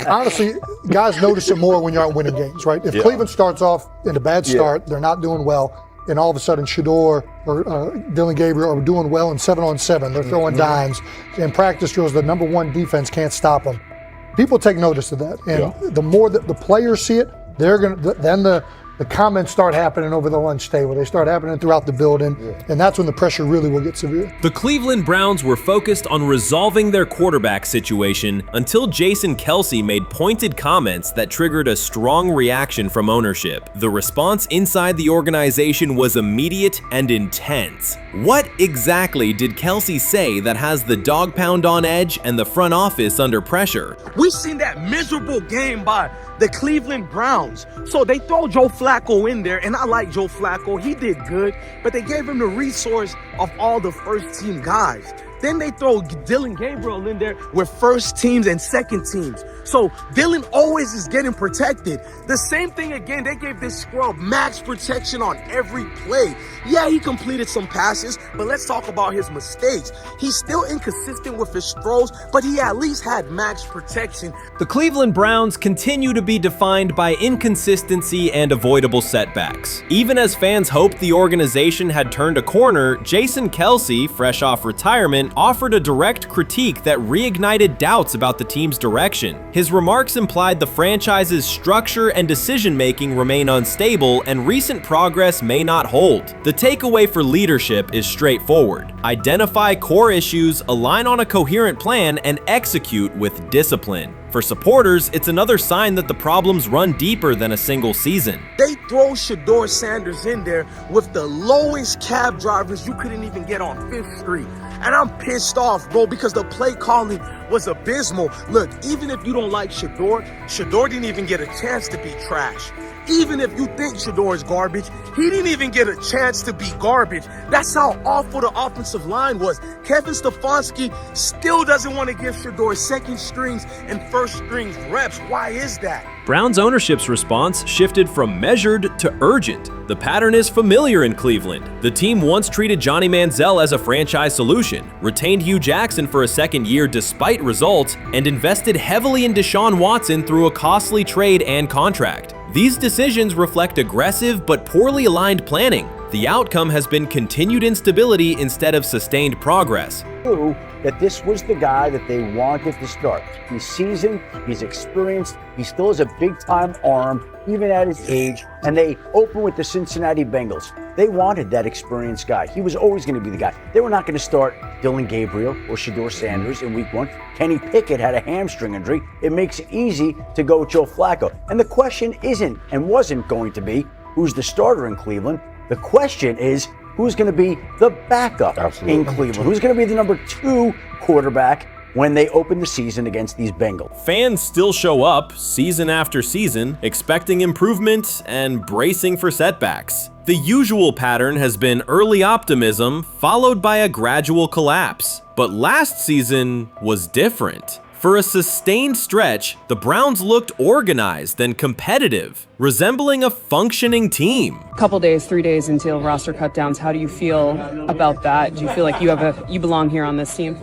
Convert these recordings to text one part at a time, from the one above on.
honestly, guys notice it more when you're out winning games, right? If Cleveland starts off in a bad start, they're not doing well, and all of a sudden Shedeur or Dillon Gabriel are doing well in 7-on-7, they're throwing dimes, and practice drills, the number one defense can't stop them. People take notice of that, and the more that the players see it, they're gonna then the comments start happening over the lunch table. They start happening throughout the building, and that's when the pressure really will get severe. The Cleveland Browns were focused on resolving their quarterback situation until Jason Kelce made pointed comments that triggered a strong reaction from ownership. The response inside the organization was immediate and intense. What exactly did Kelce say that has the dog pound on edge and the front office under pressure? We've seen that miserable game by the Cleveland Browns. So they throw Joe Flacco in there, and I like Joe Flacco. He did good, but they gave him the resource of all the first-team guys. Then they throw Dillon Gabriel in there with first teams and second teams. So Dillon always is getting protected. The same thing again, they gave this scrub max protection on every play. Yeah, he completed some passes, but let's talk about his mistakes. He's still inconsistent with his throws, but he at least had max protection. The Cleveland Browns continue to be defined by inconsistency and avoidable setbacks. Even as fans hoped the organization had turned a corner, Jason Kelce, fresh off retirement, offered a direct critique that reignited doubts about the team's direction. His remarks implied the franchise's structure and decision-making remain unstable and recent progress may not hold. The takeaway for leadership is straightforward. Identify core issues, align on a coherent plan, and execute with discipline. For supporters, it's another sign that the problems run deeper than a single season. They throw Shedeur Sanders in there with the lowest cab drivers you couldn't even get on 5th Street. And I'm pissed off, bro, because the play calling was abysmal. Look, even if you don't like Shedeur didn't even get a chance to be trash. Even if you think Shedeur is garbage, he didn't even get a chance to be garbage. That's how awful the offensive line was. Kevin Stefanski still doesn't want to give Shedeur second strings and first strings reps. Why is that? Browns ownership's response shifted from measured to urgent. The pattern is familiar in Cleveland. The team once treated Johnny Manziel as a franchise solution, retained Hugh Jackson for a second year despite results, and invested heavily in Deshaun Watson through a costly trade and contract. These decisions reflect aggressive but poorly aligned planning. The outcome has been continued instability instead of sustained progress. That this was the guy that they wanted to start. He's seasoned, he's experienced, he still has a big-time arm, even at his age, and they open with the Cincinnati Bengals. They wanted that experienced guy. He was always going to be the guy. They were not going to start Dillon Gabriel or Shedeur Sanders in week 1. Kenny Pickett had a hamstring injury. It makes it easy to go with Joe Flacco. And the question isn't and wasn't going to be who's the starter in Cleveland. The question is, who's going to be the backup in Cleveland? Who's going to be the number 2 quarterback when they open the season against these Bengals? Fans still show up season after season, expecting improvement and bracing for setbacks. The usual pattern has been early optimism followed by a gradual collapse. But last season was different. For a sustained stretch, the Browns looked organized and competitive, resembling a functioning team. Couple days, 3 days until roster cutdowns, how do you feel about that? Do you feel like you belong here on this team?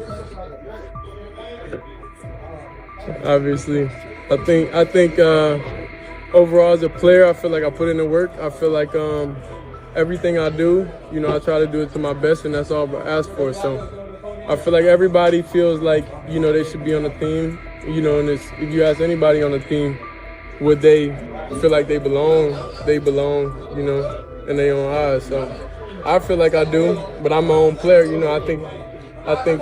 Obviously, I think overall as a player, I feel like I put in the work. I feel like everything I do, I try to do it to my best, and that's all I ask for. So I feel like everybody feels like, they should be on the team, and if you ask anybody on the team, would they feel like they belong, in their own eyes. So I feel like I do, but I'm my own player, I think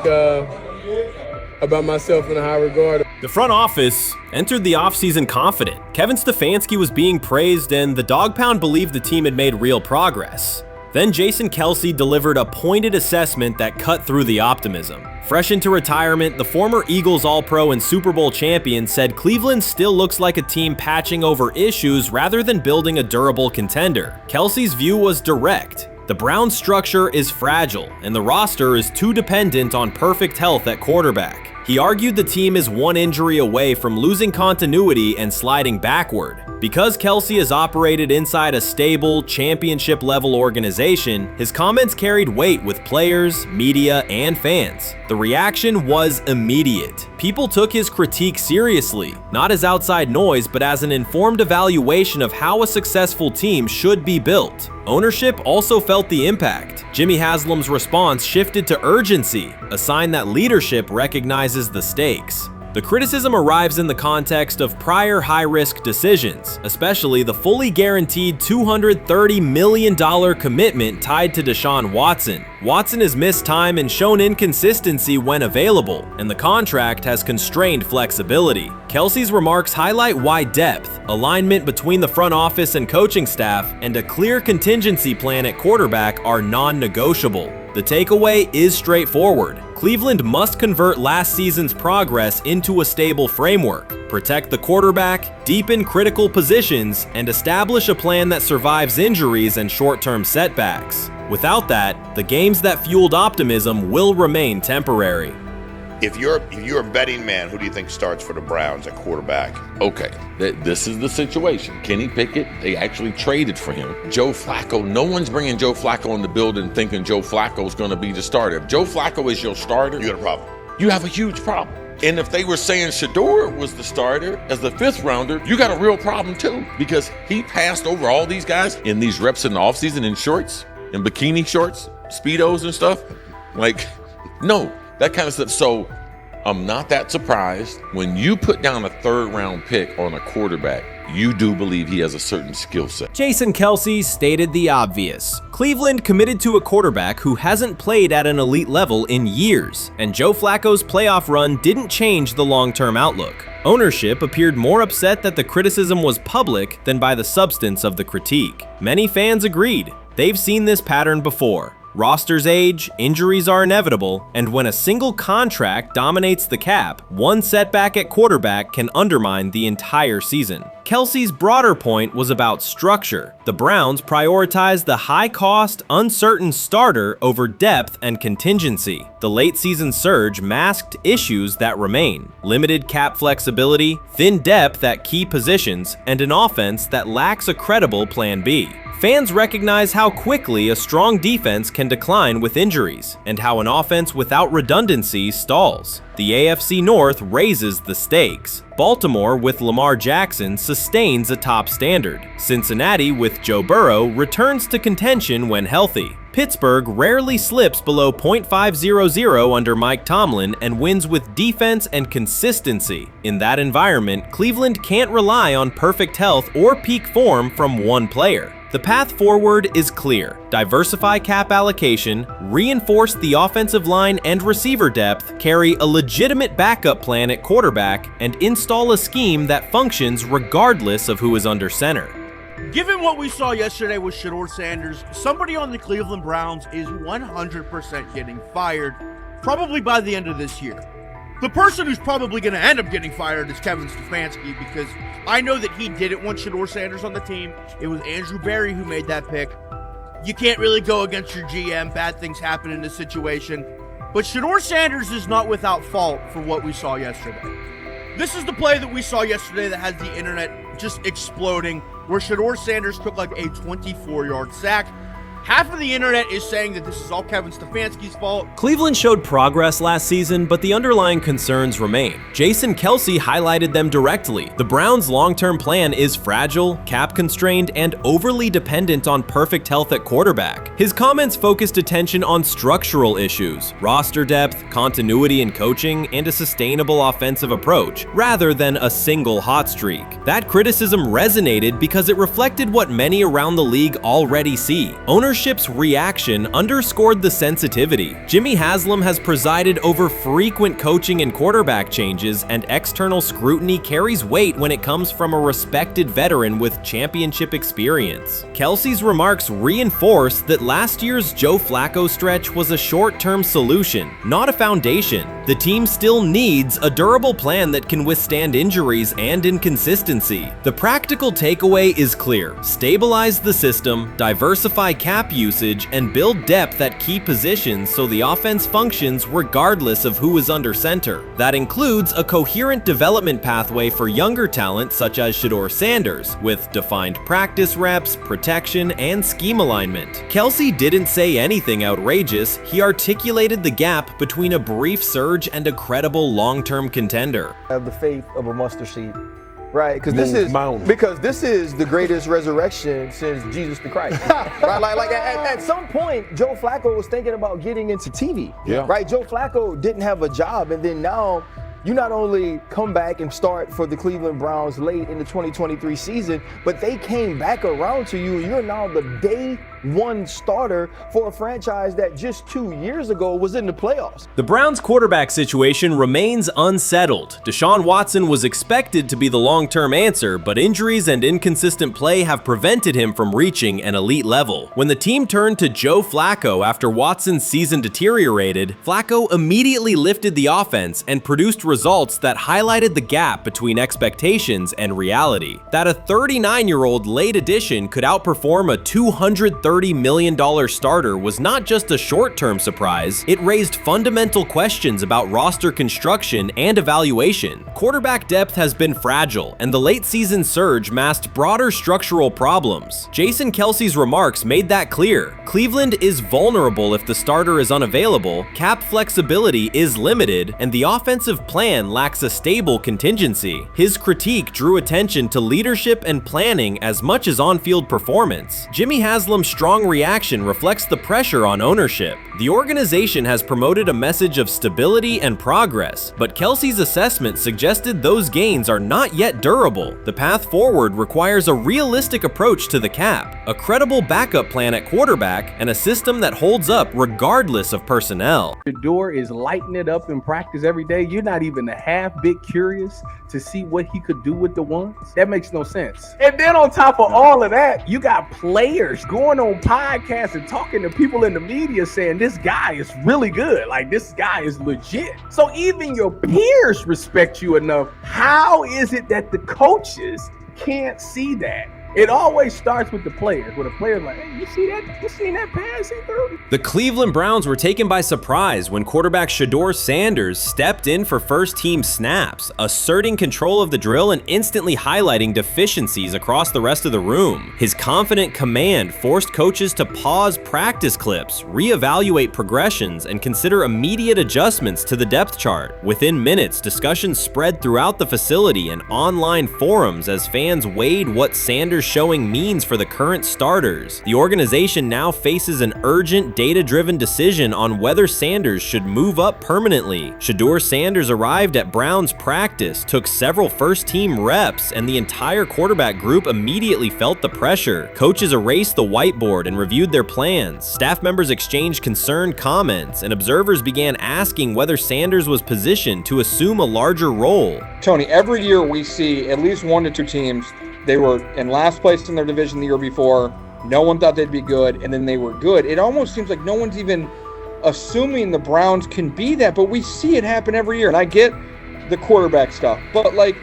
about myself in a high regard. The front office entered the offseason confident. Kevin Stefanski was being praised, and the Dog Pound believed the team had made real progress. Then Jason Kelce delivered a pointed assessment that cut through the optimism. Fresh into retirement, the former Eagles All-Pro and Super Bowl champion said Cleveland still looks like a team patching over issues rather than building a durable contender. Kelce's view was direct. The Browns' structure is fragile, and the roster is too dependent on perfect health at quarterback. He argued the team is one injury away from losing continuity and sliding backward. Because Kelsey has operated inside a stable, championship-level organization, his comments carried weight with players, media, and fans. The reaction was immediate. People took his critique seriously, not as outside noise, but as an informed evaluation of how a successful team should be built. Ownership also felt the impact. Jimmy Haslam's response shifted to urgency, a sign that leadership recognizes the stakes. The criticism arrives in the context of prior high-risk decisions, especially the fully guaranteed $230 million commitment tied to Deshaun Watson. Watson has missed time and shown inconsistency when available, and the contract has constrained flexibility. Kelsey's remarks highlight why depth, alignment between the front office and coaching staff, and a clear contingency plan at quarterback are non-negotiable. The takeaway is straightforward. Cleveland must convert last season's progress into a stable framework, protect the quarterback, deepen critical positions, and establish a plan that survives injuries and short-term setbacks. Without that, the games that fueled optimism will remain temporary. If you're a betting man, who do you think starts for the Browns at quarterback? Okay, this is the situation. Kenny Pickett, they actually traded for him. Joe Flacco, no one's bringing Joe Flacco in the building thinking Joe Flacco's going to be the starter. If Joe Flacco is your starter, You got a problem. you have a huge problem. And if they were saying Shedeur was the starter as the 5th rounder, you got a real problem too, because he passed over all these guys in these reps in the offseason in shorts, in bikini shorts, Speedos and stuff. Like, no. That kind of stuff. So I'm not that surprised. When you put down a 3rd round pick on a quarterback, you do believe he has a certain skill set. Jason Kelce stated the obvious. Cleveland committed to a quarterback who hasn't played at an elite level in years, and Joe Flacco's playoff run didn't change the long-term outlook. Ownership appeared more upset that the criticism was public than by the substance of the critique. Many fans agreed. They've seen this pattern before. Rosters age, injuries are inevitable, and when a single contract dominates the cap, one setback at quarterback can undermine the entire season. Kelsey's broader point was about structure. The Browns prioritized the high-cost, uncertain starter over depth and contingency. The late-season surge masked issues that remain: limited cap flexibility, thin depth at key positions, and an offense that lacks a credible plan B. Fans recognize how quickly a strong defense can decline with injuries, and how an offense without redundancy stalls. The AFC North raises the stakes. Baltimore with Lamar Jackson sustains a top standard. Cincinnati with Joe Burrow returns to contention when healthy. Pittsburgh rarely slips below .500 under Mike Tomlin and wins with defense and consistency. In that environment, Cleveland can't rely on perfect health or peak form from one player. The path forward is clear. Diversify cap allocation, reinforce the offensive line and receiver depth, carry a legitimate backup plan at quarterback, and install a scheme that functions regardless of who is under center. Given what we saw yesterday with Shedeur Sanders, somebody on the Cleveland Browns is 100% getting fired, probably by the end of this year. The person who's probably going to end up getting fired is Kevin Stefanski, because I know that he didn't want Shedeur Sanders on the team. It was Andrew Berry who made that pick. You can't really go against your GM. Bad things happen in this situation. But Shedeur Sanders is not without fault for what we saw yesterday. This is the play that we saw yesterday that has the internet just exploding, where Shedeur Sanders took like a 24-yard sack. Half of the internet is saying that this is all Kevin Stefanski's fault. Cleveland showed progress last season, but the underlying concerns remain. Jason Kelce highlighted them directly. The Browns' long-term plan is fragile, cap-constrained, and overly dependent on perfect health at quarterback. His comments focused attention on structural issues, roster depth, continuity in coaching, and a sustainable offensive approach, rather than a single hot streak. That criticism resonated because it reflected what many around the league already see. Ownership's reaction underscored the sensitivity. Jimmy Haslam has presided over frequent coaching and quarterback changes, and external scrutiny carries weight when it comes from a respected veteran with championship experience. Kelsey's remarks reinforce that last year's Joe Flacco stretch was a short-term solution, not a foundation. The team still needs a durable plan that can withstand injuries and inconsistency. The practical takeaway is clear: stabilize the system, diversify cap cap usage and build depth at key positions so the offense functions regardless of who is under center. That includes a coherent development pathway for younger talent such as Shedeur Sanders, with defined practice reps, protection, and scheme alignment. Kelsey didn't say anything outrageous. He articulated the gap between a brief surge and a credible long-term contender. I have the faith of a mustard seed. Right, because this is the greatest resurrection since Jesus the Christ. Right, like at some point, Joe Flacco was thinking about getting into TV. Yeah. Right, Joe Flacco didn't have a job, and then now you not only come back and start for the Cleveland Browns late in the 2023 season, but they came back around to you, and you're now the day one starter for a franchise that just 2 years ago was in the playoffs. The Browns' quarterback situation remains unsettled. Deshaun Watson was expected to be the long-term answer, but injuries and inconsistent play have prevented him from reaching an elite level. When the team turned to Joe Flacco after Watson's season deteriorated, Flacco immediately lifted the offense and produced results that highlighted the gap between expectations and reality. That a 39-year-old late addition could outperform a $230 million starter was not just a short-term surprise, it raised fundamental questions about roster construction and evaluation. Quarterback depth has been fragile, and the late-season surge masked broader structural problems. Jason Kelsey's remarks made that clear. Cleveland is vulnerable if the starter is unavailable, cap flexibility is limited, and the offensive plan lacks a stable contingency. His critique drew attention to leadership and planning as much as on-field performance. Jimmy Haslam's strong reaction reflects the pressure on ownership. The organization has promoted a message of stability and progress, but Kelsey's assessment suggested those gains are not yet durable. The path forward requires a realistic approach to the cap, a credible backup plan at quarterback, and a system that holds up regardless of personnel. Shedeur is lighting it up in practice every day. You're not even a half bit curious to see what he could do with the ones. That makes no sense. And then on top of all of that, you got players going on podcasts and talking to people in the media saying this guy is really good. Like, this guy is legit. So even your peers respect you enough. How is it that the coaches can't see that? It always starts with the players, where the players like, hey, you see that? You seen that pass he threw? The Cleveland Browns were taken by surprise when quarterback Shedeur Sanders stepped in for first-team snaps, asserting control of the drill and instantly highlighting deficiencies across the rest of the room. His confident command forced coaches to pause practice clips, reevaluate progressions, and consider immediate adjustments to the depth chart. Within minutes, discussions spread throughout the facility and online forums as fans weighed what Sanders' showing means for the current starters. The organization now faces an urgent, data-driven decision on whether Sanders should move up permanently. Shedeur Sanders arrived at Browns practice, took several first-team reps, and the entire quarterback group immediately felt the pressure. Coaches erased the whiteboard and reviewed their plans. Staff members exchanged concerned comments, and observers began asking whether Sanders was positioned to assume a larger role. Tony, every year we see at least 1 to 2 teams. They were in last place in their division the year before. No one thought they'd be good, and then they were good. It almost seems like no one's even assuming the Browns can be that, but we see it happen every year. And I get the quarterback stuff, but like,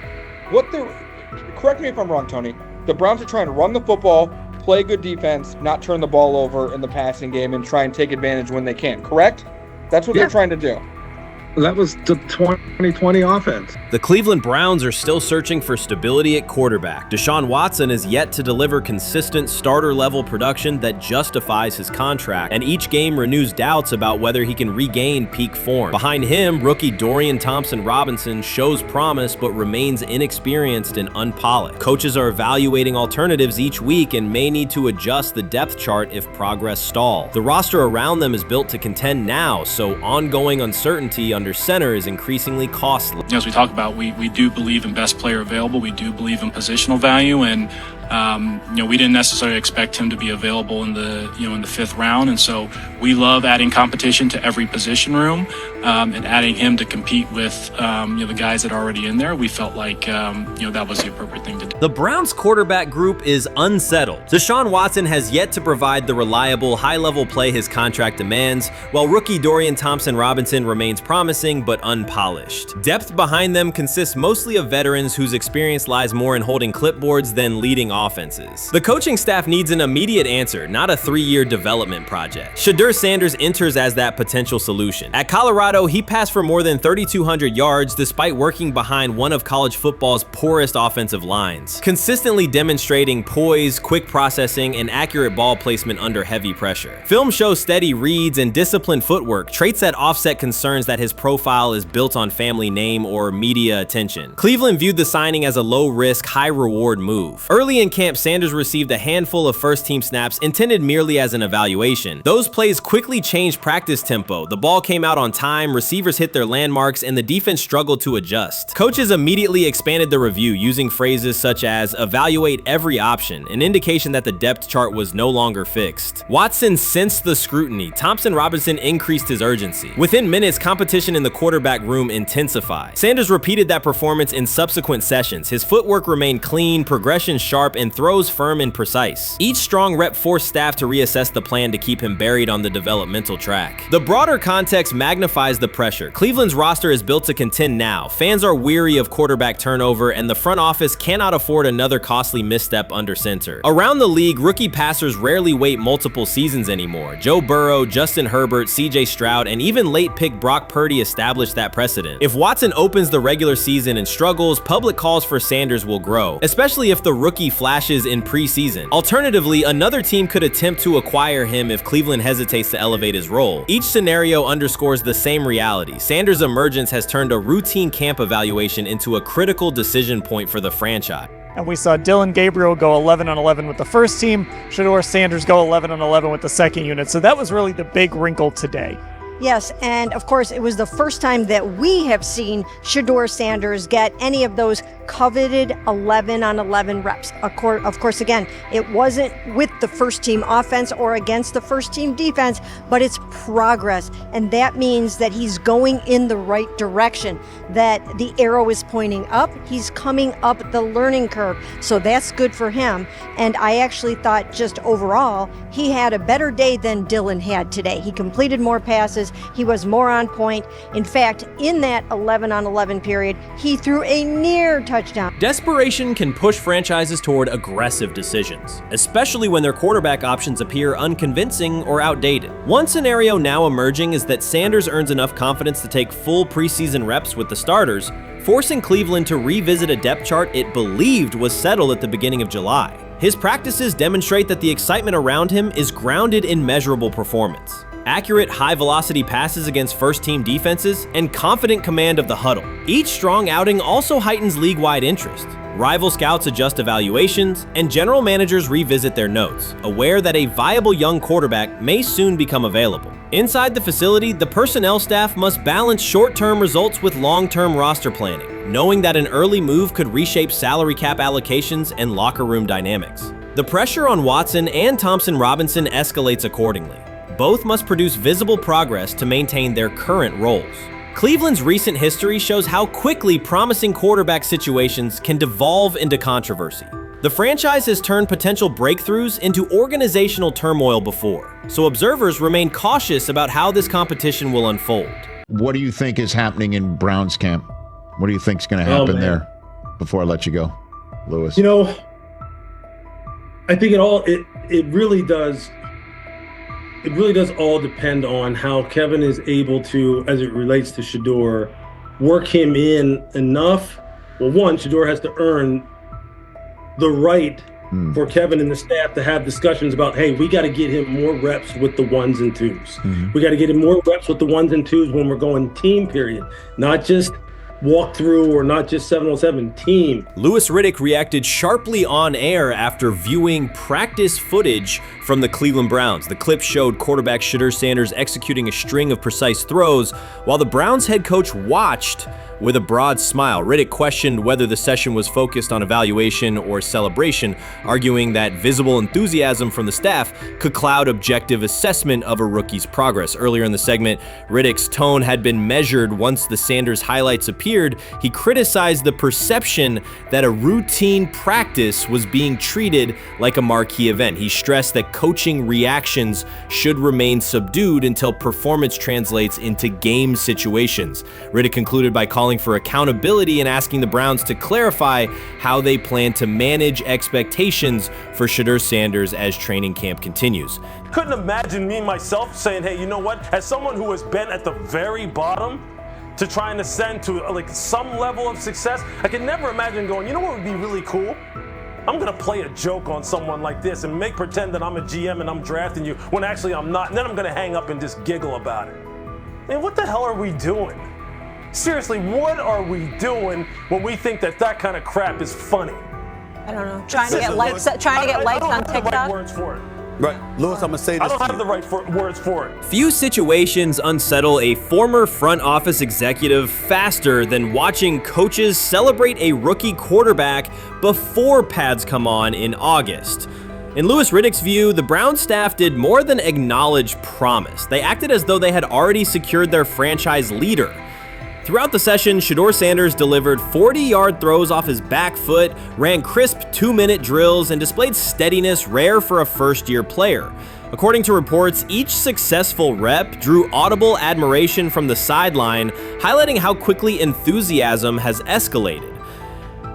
correct me if I'm wrong, Tony. The Browns are trying to run the football, play good defense, not turn the ball over in the passing game, and try and take advantage when they can, correct? That's what they're trying to do. That was the 2020 offense. The Cleveland Browns are still searching for stability at quarterback. Deshaun Watson is yet to deliver consistent starter-level production that justifies his contract, and each game renews doubts about whether he can regain peak form. Behind him, rookie Dorian Thompson-Robinson shows promise but remains inexperienced and unpolished. Coaches are evaluating alternatives each week and may need to adjust the depth chart if progress stalls. The roster around them is built to contend now, so ongoing uncertainty under center is increasingly costly. As we talk about, we do believe in best player available. We do believe in positional value, and we didn't necessarily expect him to be available in the in the 5th round, and so we love adding competition to every position room and adding him to compete with the guys that are already in there. We felt like that was the appropriate thing to do. The Browns quarterback group is unsettled. Deshaun Watson has yet to provide the reliable, high-level play his contract demands, while rookie Dorian Thompson-Robinson remains promising but unpolished. Depth behind them consists mostly of veterans whose experience lies more in holding clipboards than leading offenses. The coaching staff needs an immediate answer, not a 3-year development project. Shedeur Sanders enters as that potential solution. At Colorado, he passed for more than 3,200 yards despite working behind one of college football's poorest offensive lines, consistently demonstrating poise, quick processing, and accurate ball placement under heavy pressure. Film shows steady reads and disciplined footwork, traits that offset concerns that his profile is built on family name or media attention. Cleveland viewed the signing as a low-risk, high-reward move. Early in camp, Sanders received a handful of first-team snaps intended merely as an evaluation. Those plays quickly changed practice tempo. The ball came out on time, receivers hit their landmarks, and the defense struggled to adjust. Coaches immediately expanded the review using phrases such as evaluate every option, an indication that the depth chart was no longer fixed. Watson sensed the scrutiny. Thompson Robinson increased his urgency. Within minutes, competition in the quarterback room intensified. Sanders repeated that performance in subsequent sessions. His footwork remained clean, progression sharp, and throws firm and precise. Each strong rep forced staff to reassess the plan to keep him buried on the developmental track. The broader context magnifies the pressure. Cleveland's roster is built to contend now. Fans are weary of quarterback turnover, and the front office cannot afford another costly misstep under center. Around the league, rookie passers rarely wait multiple seasons anymore. Joe Burrow, Justin Herbert, CJ Stroud, and even late pick Brock Purdy established that precedent. If Watson opens the regular season and struggles, public calls for Sanders will grow, especially if the rookie flashes in preseason. Alternatively, another team could attempt to acquire him if Cleveland hesitates to elevate his role. Each scenario underscores the same reality. Sanders' emergence has turned a routine camp evaluation into a critical decision point for the franchise. And we saw Dillon Gabriel go 11-on-11 with the first team, Shedeur Sanders go 11-on-11 with the second unit. So that was really the big wrinkle today. Yes, and of course, it was the first time that we have seen Shedeur Sanders get any of those coveted 11-on-11 reps. Of course, again, it wasn't with the first team offense or against the first team defense, but it's progress. And that means that he's going in the right direction, that the arrow is pointing up. He's coming up the learning curve. So that's good for him. And I actually thought just overall, he had a better day than Dillon had today. He completed more passes. He was more on point. In fact, in that 11-on-11 period, he threw a near touchdown. Desperation can push franchises toward aggressive decisions, especially when their quarterback options appear unconvincing or outdated. One scenario now emerging is that Sanders earns enough confidence to take full preseason reps with the starters, forcing Cleveland to revisit a depth chart it believed was settled at the beginning of July. His practices demonstrate that the excitement around him is grounded in measurable performance. Accurate, high-velocity passes against first-team defenses, and confident command of the huddle. Each strong outing also heightens league-wide interest. Rival scouts adjust evaluations, and general managers revisit their notes, aware that a viable young quarterback may soon become available. Inside the facility, the personnel staff must balance short-term results with long-term roster planning, knowing that an early move could reshape salary cap allocations and locker room dynamics. The pressure on Watson and Thompson Robinson escalates accordingly. Both must produce visible progress to maintain their current roles. Cleveland's recent history shows how quickly promising quarterback situations can devolve into controversy. The franchise has turned potential breakthroughs into organizational turmoil before, so observers remain cautious about how this competition will unfold. What do you think is happening in Browns camp? What do you think is going to happen there before I let you go, Lewis? You know, I think it really does. It really does all depend on how Kevin is able to, as it relates to Shedeur, work him in enough. Well, one, Shedeur has to earn the right for Kevin and the staff to have discussions about, hey, we got to get him more reps with the ones and twos. We got to get him more reps with the ones and twos when we're going team period, not just walk through or not just 7-on-7 team. Louis Riddick reacted sharply on air after viewing practice footage from the Cleveland Browns. The clip showed quarterback Shedeur Sanders executing a string of precise throws while the Browns head coach watched with a broad smile. Riddick questioned whether the session was focused on evaluation or celebration, arguing that visible enthusiasm from the staff could cloud objective assessment of a rookie's progress. Earlier in the segment, Riddick's tone had been measured once the Sanders highlights appeared disappeared, he criticized the perception that a routine practice was being treated like a marquee event. He stressed that coaching reactions should remain subdued until performance translates into game situations. Riddick concluded by calling for accountability and asking the Browns to clarify how they plan to manage expectations for Shedeur Sanders as training camp continues. Couldn't imagine me myself saying, hey, you know what, as someone who has been at the very bottom to try and ascend to like some level of success, I could never imagine going, you know what would be really cool? I'm gonna play a joke on someone like this and pretend that I'm a GM and I'm drafting you when actually I'm not, and then I'm gonna hang up and just giggle about it. Man, what the hell are we doing? Seriously, what are we doing when we think that that kind of crap is funny? I don't know. Trying to get likes on TikTok. I don't have the right words for it. Right, Lewis, I'm gonna say this. I don't have the right words for it. Few situations unsettle a former front office executive faster than watching coaches celebrate a rookie quarterback before pads come on in August. In Louis Riddick's view, the Browns staff did more than acknowledge promise. They acted as though they had already secured their franchise leader. Throughout the session, Shedeur Sanders delivered 40-yard throws off his back foot, ran crisp 2-minute drills, and displayed steadiness rare for a first-year player. According to reports, each successful rep drew audible admiration from the sideline, highlighting how quickly enthusiasm has escalated.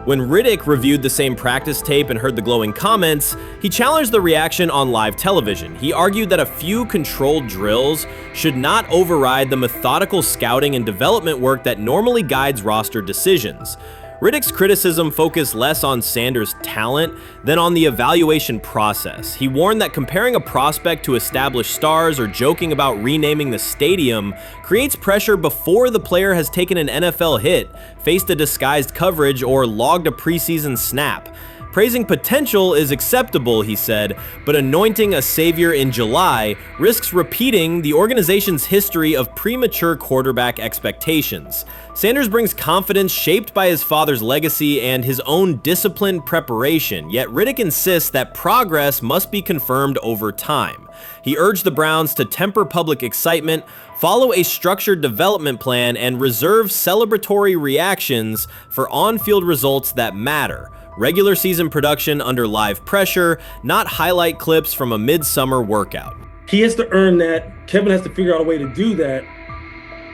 When Riddick reviewed the same practice tape and heard the glowing comments, he challenged the reaction on live television. He argued that a few controlled drills should not override the methodical scouting and development work that normally guides roster decisions. Riddick's criticism focused less on Sanders' talent than on the evaluation process. He warned that comparing a prospect to established stars or joking about renaming the stadium creates pressure before the player has taken an NFL hit, faced a disguised coverage, or logged a preseason snap. Praising potential is acceptable, he said, but anointing a savior in July risks repeating the organization's history of premature quarterback expectations. Sanders brings confidence shaped by his father's legacy and his own disciplined preparation, yet Riddick insists that progress must be confirmed over time. He urged the Browns to temper public excitement, follow a structured development plan, and reserve celebratory reactions for on-field results that matter. Regular season production under live pressure, not highlight clips from a midsummer workout. He has to earn that. Kevin has to figure out a way to do that.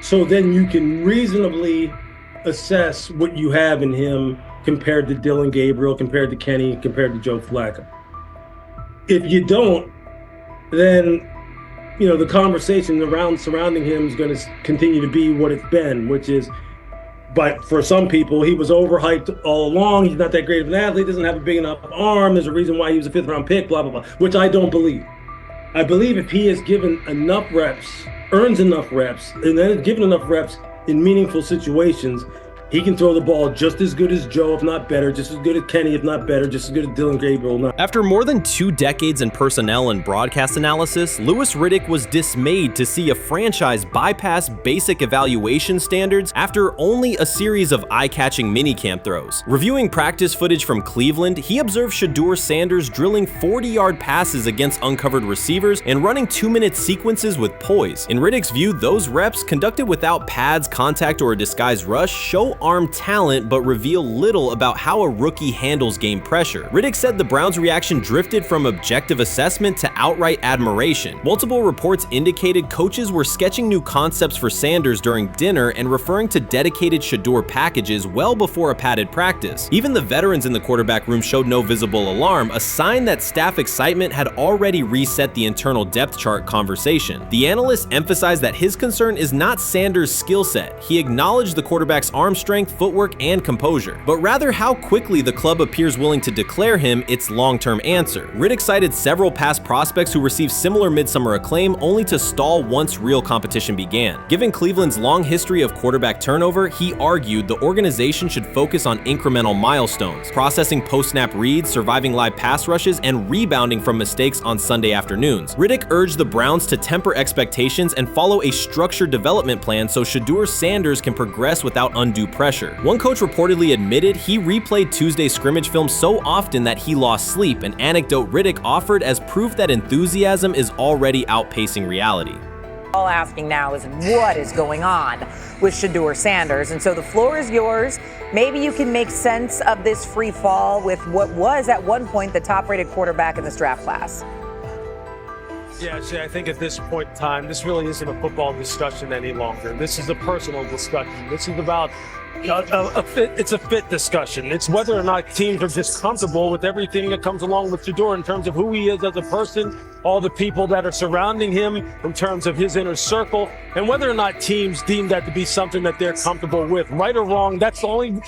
So then you can reasonably assess what you have in him compared to Dillon Gabriel, compared to Kenny, compared to Joe Flacco. If you don't, then the conversation surrounding him is going to continue to be what it's been, which is, but for some people, he was overhyped all along. He's not that great of an athlete, doesn't have a big enough arm. There's a reason why he was a 5th-round pick, blah, blah, blah, which I don't believe. I believe if he is given enough reps, earns enough reps, and then is given enough reps in meaningful situations, he can throw the ball just as good as Joe, if not better, just as good as Kenny, if not better, just as good as Dillon Gabriel. After more than 2 decades in personnel and broadcast analysis, Louis Riddick was dismayed to see a franchise bypass basic evaluation standards after only a series of eye-catching minicamp throws. Reviewing practice footage from Cleveland, he observed Shedeur Sanders drilling 40-yard passes against uncovered receivers and running 2-minute sequences with poise. In Riddick's view, those reps, conducted without pads, contact, or a disguised rush, show arm talent but reveal little about how a rookie handles game pressure. Riddick said the Browns' reaction drifted from objective assessment to outright admiration. Multiple reports indicated coaches were sketching new concepts for Sanders during dinner and referring to dedicated Shedeur packages well before a padded practice. Even the veterans in the quarterback room showed no visible alarm, a sign that staff excitement had already reset the internal depth chart conversation. The analyst emphasized that his concern is not Sanders' skill set. He acknowledged the quarterback's arm strength, footwork, and composure, but rather how quickly the club appears willing to declare him its long-term answer. Riddick cited several past prospects who received similar midsummer acclaim only to stall once real competition began. Given Cleveland's long history of quarterback turnover, he argued the organization should focus on incremental milestones, processing post-snap reads, surviving live pass rushes, and rebounding from mistakes on Sunday afternoons. Riddick urged the Browns to temper expectations and follow a structured development plan so Shedeur Sanders can progress without undue pressure. One coach reportedly admitted he replayed Tuesday's scrimmage film so often that he lost sleep, an anecdote Riddick offered as proof that enthusiasm is already outpacing reality. All asking now is what is going on with Shedeur Sanders. And so the floor is yours. Maybe you can make sense of this free fall with what was at one point the top-rated quarterback in this draft class. Yeah, Shay, I think at this point in time, this really isn't a football discussion any longer. This is a personal discussion. This is about it's a fit discussion. It's whether or not teams are just comfortable with everything that comes along with Shedeur in terms of who he is as a person, all the people that are surrounding him in terms of his inner circle, and whether or not teams deem that to be something that they're comfortable with. Right or wrong, that's the only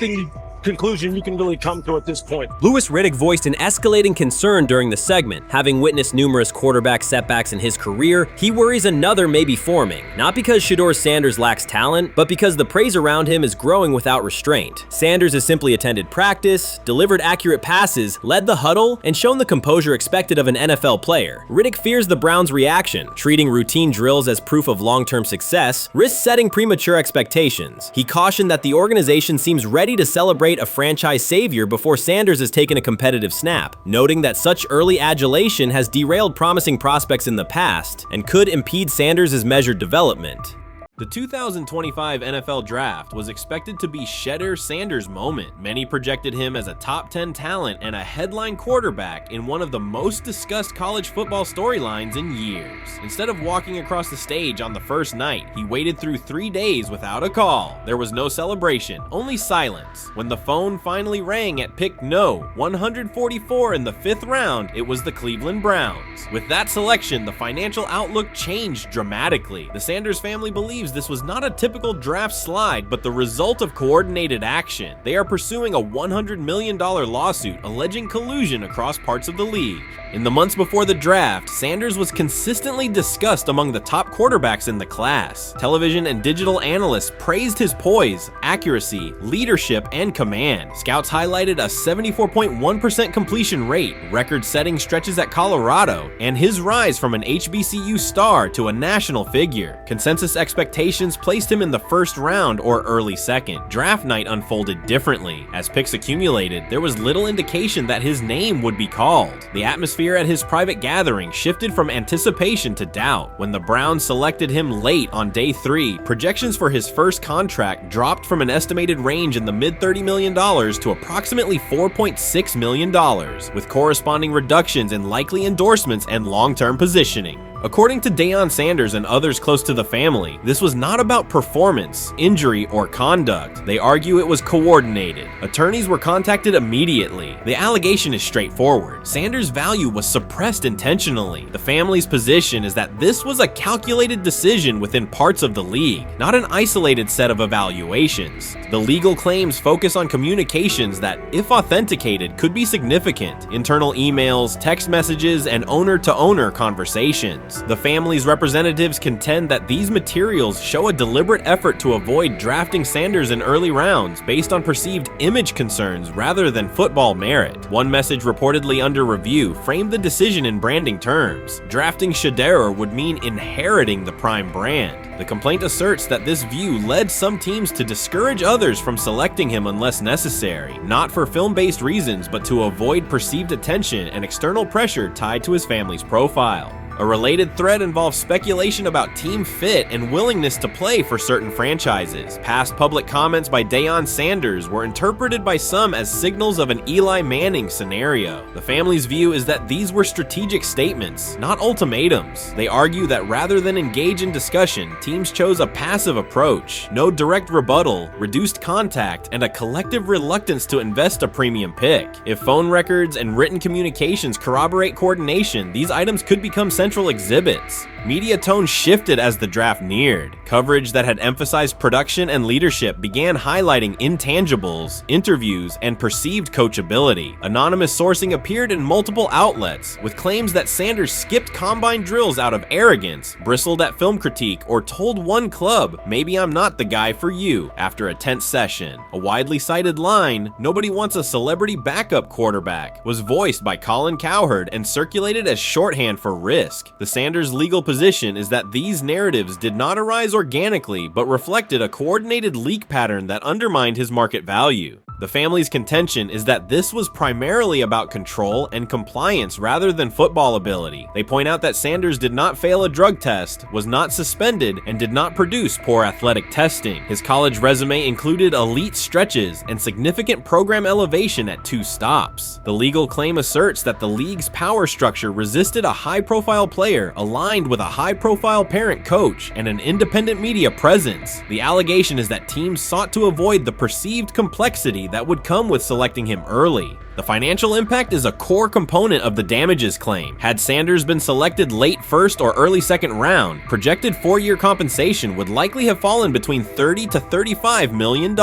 conclusion you can really come to at this point. Louis Riddick voiced an escalating concern during the segment. Having witnessed numerous quarterback setbacks in his career, he worries another may be forming. Not because Shedeur Sanders lacks talent, but because the praise around him is growing without restraint. Sanders has simply attended practice, delivered accurate passes, led the huddle, and shown the composure expected of an NFL player. Riddick fears the Browns' reaction, treating routine drills as proof of long-term success, risks setting premature expectations. He cautioned that the organization seems ready to celebrate a franchise savior before Sanders has taken a competitive snap, noting that such early adulation has derailed promising prospects in the past and could impede Sanders' measured development. The 2025 NFL Draft was expected to be Shedeur Sanders' moment. Many projected him as a top 10 talent and a headline quarterback in one of the most discussed college football storylines in years. Instead of walking across the stage on the first night, he waited through 3 days without a call. There was no celebration, only silence. When the phone finally rang at pick no. 144 in the 5th round, it was the Cleveland Browns. With that selection, the financial outlook changed dramatically. The Sanders family believes this was not a typical draft slide, but the result of coordinated action. They are pursuing a $100 million lawsuit alleging collusion across parts of the league. In the months before the draft, Sanders was consistently discussed among the top quarterbacks in the class. Television and digital analysts praised his poise, accuracy, leadership, and command. Scouts highlighted a 74.1% completion rate, record-setting stretches at Colorado, and his rise from an HBCU star to a national figure. Consensus expectations placed him in the first round or early second. Draft night unfolded differently. As picks accumulated, there was little indication that his name would be called. The atmosphere at his private gathering shifted from anticipation to doubt. When the Browns selected him late on day 3, projections for his first contract dropped from an estimated range in the mid-$30 million to approximately $4.6 million, with corresponding reductions in likely endorsements and long-term positioning. According to Deion Sanders and others close to the family, this was not about performance, injury, or conduct. They argue it was coordinated. Attorneys were contacted immediately. The allegation is straightforward. Sanders' value was suppressed intentionally. The family's position is that this was a calculated decision within parts of the league, not an isolated set of evaluations. The legal claims focus on communications that, if authenticated, could be significant. Internal emails, text messages, and owner-to-owner conversations. The family's representatives contend that these materials show a deliberate effort to avoid drafting Sanders in early rounds based on perceived image concerns rather than football merit. One message reportedly under review framed the decision in branding terms. Drafting Shedeur would mean inheriting the Prime brand. The complaint asserts that this view led some teams to discourage others from selecting him unless necessary, not for film-based reasons, but to avoid perceived attention and external pressure tied to his family's profile. A related thread involves speculation about team fit and willingness to play for certain franchises. Past public comments by Deion Sanders were interpreted by some as signals of an Eli Manning scenario. The family's view is that these were strategic statements, not ultimatums. They argue that rather than engage in discussion, teams chose a passive approach, no direct rebuttal, reduced contact, and a collective reluctance to invest a premium pick. If phone records and written communications corroborate coordination, these items could become central exhibits. Media tone shifted as the draft neared. Coverage that had emphasized production and leadership began highlighting intangibles, interviews, and perceived coachability. Anonymous sourcing appeared in multiple outlets, with claims that Sanders skipped combine drills out of arrogance, bristled at film critique, or told one club, "Maybe I'm not the guy for you," after a tense session. A widely cited line, "Nobody wants a celebrity backup quarterback," was voiced by Colin Cowherd and circulated as shorthand for risk. risk. The Sanders legal position is that these narratives did not arise organically, but reflected a coordinated leak pattern that undermined his market value. The family's contention is that this was primarily about control and compliance rather than football ability. They point out that Sanders did not fail a drug test, was not suspended, and did not produce poor athletic testing. His college resume included elite stretches and significant program elevation at 2 stops. The legal claim asserts that the league's power structure resisted a high-profile player aligned with a high-profile parent coach and an independent media presence. The allegation is that teams sought to avoid the perceived complexity that would come with selecting him early. The financial impact is a core component of the damages claim. Had Sanders been selected late first or early second round, projected 4-year compensation would likely have fallen between $30 to $35 million,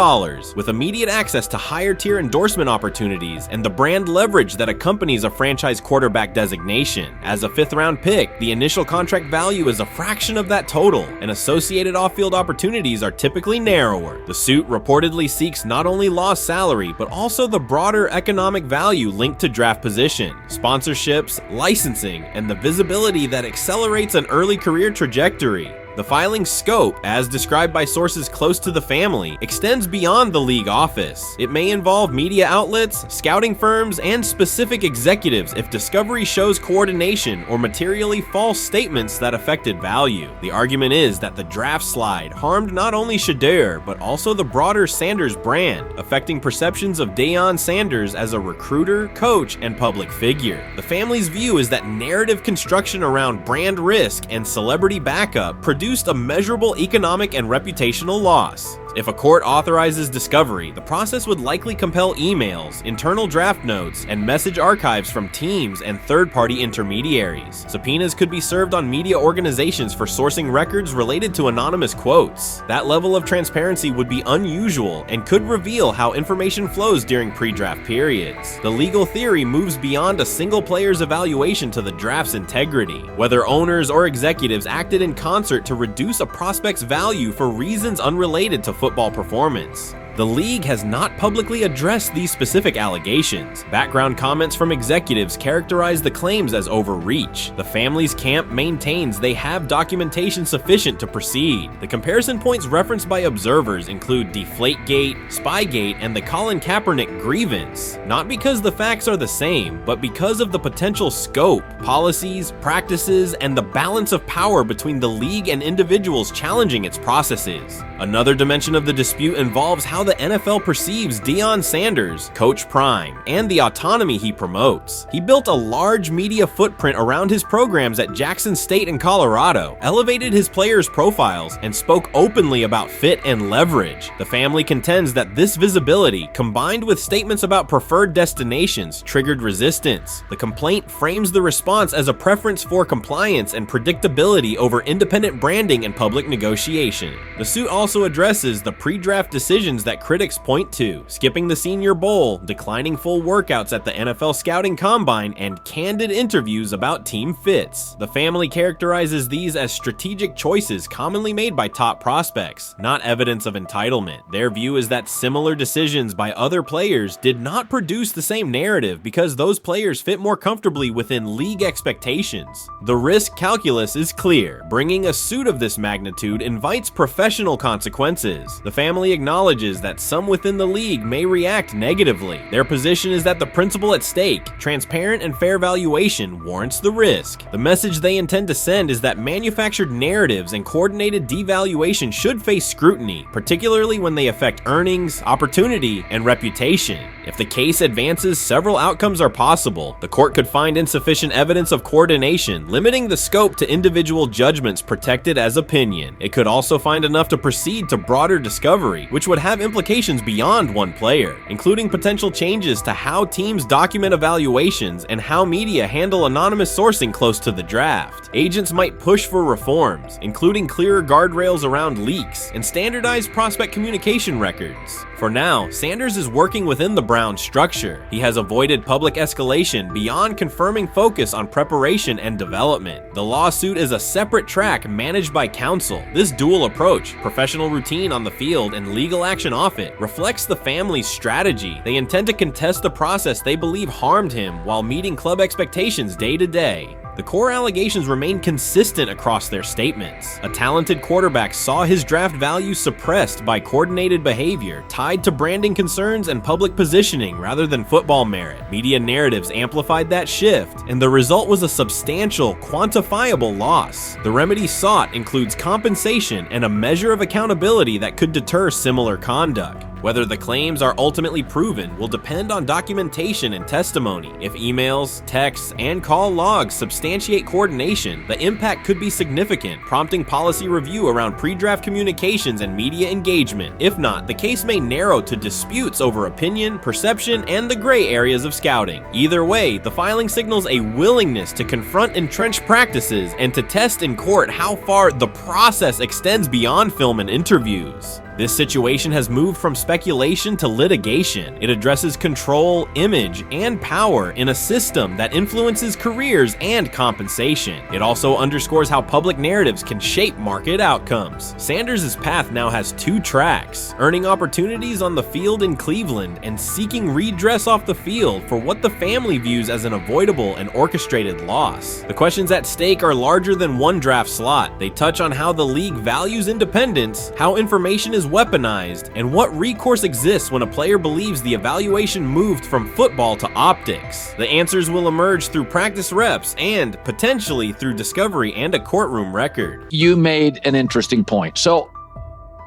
with immediate access to higher tier endorsement opportunities and the brand leverage that accompanies a franchise quarterback designation. As a 5th-round pick, the initial contract value is a fraction of that total, and associated off-field opportunities are typically narrower. The suit reportedly seeks not only lost salary, but also the broader economic value linked to draft position, sponsorships, licensing, and the visibility that accelerates an early career trajectory. The filing's scope, as described by sources close to the family, extends beyond the league office. It may involve media outlets, scouting firms, and specific executives if discovery shows coordination or materially false statements that affected value. The argument is that the draft slide harmed not only Shedeur, but also the broader Sanders brand, affecting perceptions of Deion Sanders as a recruiter, coach, and public figure. The family's view is that narrative construction around brand risk and celebrity backup produced a measurable economic and reputational loss. If a court authorizes discovery, the process would likely compel emails, internal draft notes, and message archives from teams and third-party intermediaries. Subpoenas could be served on media organizations for sourcing records related to anonymous quotes. That level of transparency would be unusual and could reveal how information flows during pre-draft periods. The legal theory moves beyond a single player's evaluation to the draft's integrity, whether owners or executives acted in concert to reduce a prospect's value for reasons unrelated to football performance. The league has not publicly addressed these specific allegations. Background comments from executives characterize the claims as overreach. The family's camp maintains they have documentation sufficient to proceed. The comparison points referenced by observers include Deflategate, Spygate, and the Colin Kaepernick grievance, not because the facts are the same, but because of the potential scope, policies, practices, and the balance of power between the league and individuals challenging its processes. Another dimension of the dispute involves how the NFL perceives Deion Sanders, Coach Prime, and the autonomy he promotes. He built a large media footprint around his programs at Jackson State and Colorado, elevated his players' profiles, and spoke openly about fit and leverage. The family contends that this visibility, combined with statements about preferred destinations, triggered resistance. The complaint frames the response as a preference for compliance and predictability over independent branding and public negotiation. The suit also addresses the pre-draft decisions that critics point to: skipping the Senior Bowl, declining full workouts at the NFL Scouting Combine, and candid interviews about team fits. The family characterizes these as strategic choices commonly made by top prospects, not evidence of entitlement. Their view is that similar decisions by other players did not produce the same narrative because those players fit more comfortably within league expectations. The risk calculus is clear. Bringing a suit of this magnitude invites professional consequences. The family acknowledges that some within the league may react negatively. Their position is that the principle at stake, transparent and fair valuation, warrants the risk. The message they intend to send is that manufactured narratives and coordinated devaluation should face scrutiny, particularly when they affect earnings, opportunity, and reputation. If the case advances, several outcomes are possible. The court could find insufficient evidence of coordination, limiting the scope to individual judgments protected as opinion. It could also find enough to proceed to broader discovery, which would have implications beyond one player, including potential changes to how teams document evaluations and how media handle anonymous sourcing close to the draft. Agents might push for reforms, including clearer guardrails around leaks and standardized prospect communication records. For now, Sanders is working within the Browns structure. He has avoided public escalation beyond confirming focus on preparation and development. The lawsuit is a separate track managed by counsel. This dual approach, professional routine on the field and legal action off it, reflects the family's strategy. They intend to contest the process they believe harmed him while meeting club expectations day to day. The core allegations remain consistent across their statements. A talented quarterback saw his draft value suppressed by coordinated behavior tied to branding concerns and public positioning rather than football merit. Media narratives amplified that shift, and the result was a substantial, quantifiable loss. The remedy sought includes compensation and a measure of accountability that could deter similar conduct. Whether the claims are ultimately proven will depend on documentation and testimony. If emails, texts, and call logs substantiate coordination, the impact could be significant, prompting policy review around pre-draft communications and media engagement. If not, the case may narrow to disputes over opinion, perception, and the gray areas of scouting. Either way, the filing signals a willingness to confront entrenched practices and to test in court how far the process extends beyond film and interviews. This situation has moved from speculation to litigation. It addresses control, image, and power in a system that influences careers and compensation. It also underscores how public narratives can shape market outcomes. Sanders' path now has two tracks: earning opportunities on the field in Cleveland and seeking redress off the field for what the family views as an avoidable and orchestrated loss. The questions at stake are larger than one draft slot. They touch on how the league values independence, how information is weaponized, and what recourse exists when a player believes the evaluation moved from football to optics. The answers will emerge through practice reps and potentially through discovery and a courtroom record. You made an interesting point. So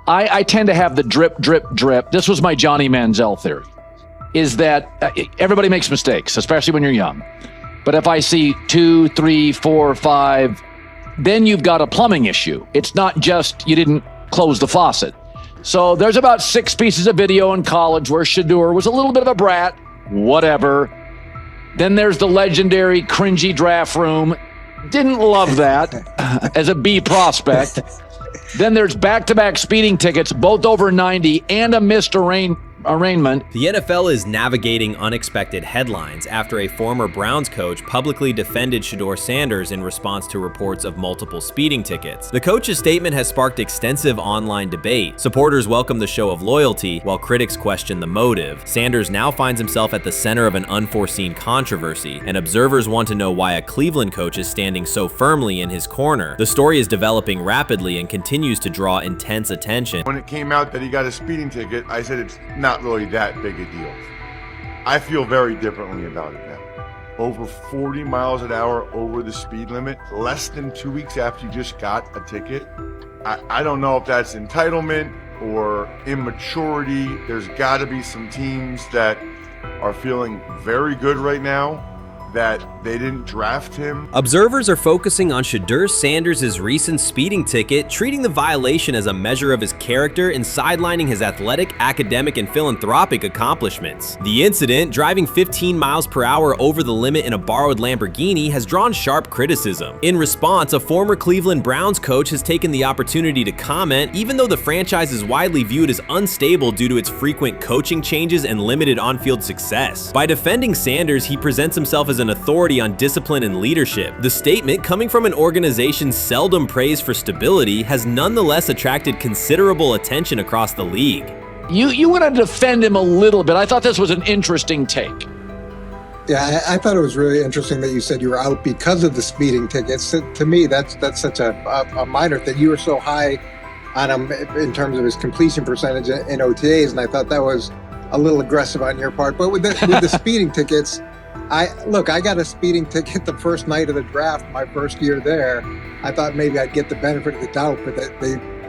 I tend to have the drip, drip, drip. This was my Johnny Manziel theory, is that everybody makes mistakes, especially when you're young. But if I see 2, 3, 4, 5, then you've got a plumbing issue. It's not just you didn't close the faucet. So there's about 6 pieces of video in college where Shedeur was a little bit of a brat, whatever. Then there's the legendary cringy draft room. Didn't love that as a B prospect. Then there's back-to-back speeding tickets, both over 90, and a missed arraignment. The NFL is navigating unexpected headlines after a former Browns coach publicly defended Shedeur Sanders in response to reports of multiple speeding tickets. The coach's statement has sparked extensive online debate. Supporters welcome the show of loyalty, while critics question the motive. Sanders now finds himself at the center of an unforeseen controversy, and observers want to know why a Cleveland coach is standing so firmly in his corner. The story is developing rapidly and continues to draw intense attention. When it came out that he got a speeding ticket, I said it's not really that big a deal. I feel very differently about it now. Over 40 miles an hour over the speed limit, less than 2 weeks after you just got a ticket. I don't know if that's entitlement or immaturity. There's got to be some teams that are feeling very good right now that they didn't draft him. Observers are focusing on Shedeur Sanders' recent speeding ticket, treating the violation as a measure of his character and sidelining his athletic, academic, and philanthropic accomplishments. The incident, driving 15 miles per hour over the limit in a borrowed Lamborghini, has drawn sharp criticism. In response, a former Cleveland Browns coach has taken the opportunity to comment, even though the franchise is widely viewed as unstable due to its frequent coaching changes and limited on-field success. By defending Sanders, he presents himself as an authority on discipline and leadership. The statement, coming from an organization seldom praised for stability, has nonetheless attracted considerable attention across the league. You want to defend him a little bit. I thought this was an interesting take. Yeah, I thought it was really interesting that you said you were out because of the speeding tickets. To me, that's such a minor thing. You were so high on him in terms of his completion percentage in OTAs, and I thought that was a little aggressive on your part. But with the speeding tickets, I got a speeding ticket the first night of the draft, my first year there. I thought maybe I'd get the benefit of the doubt, but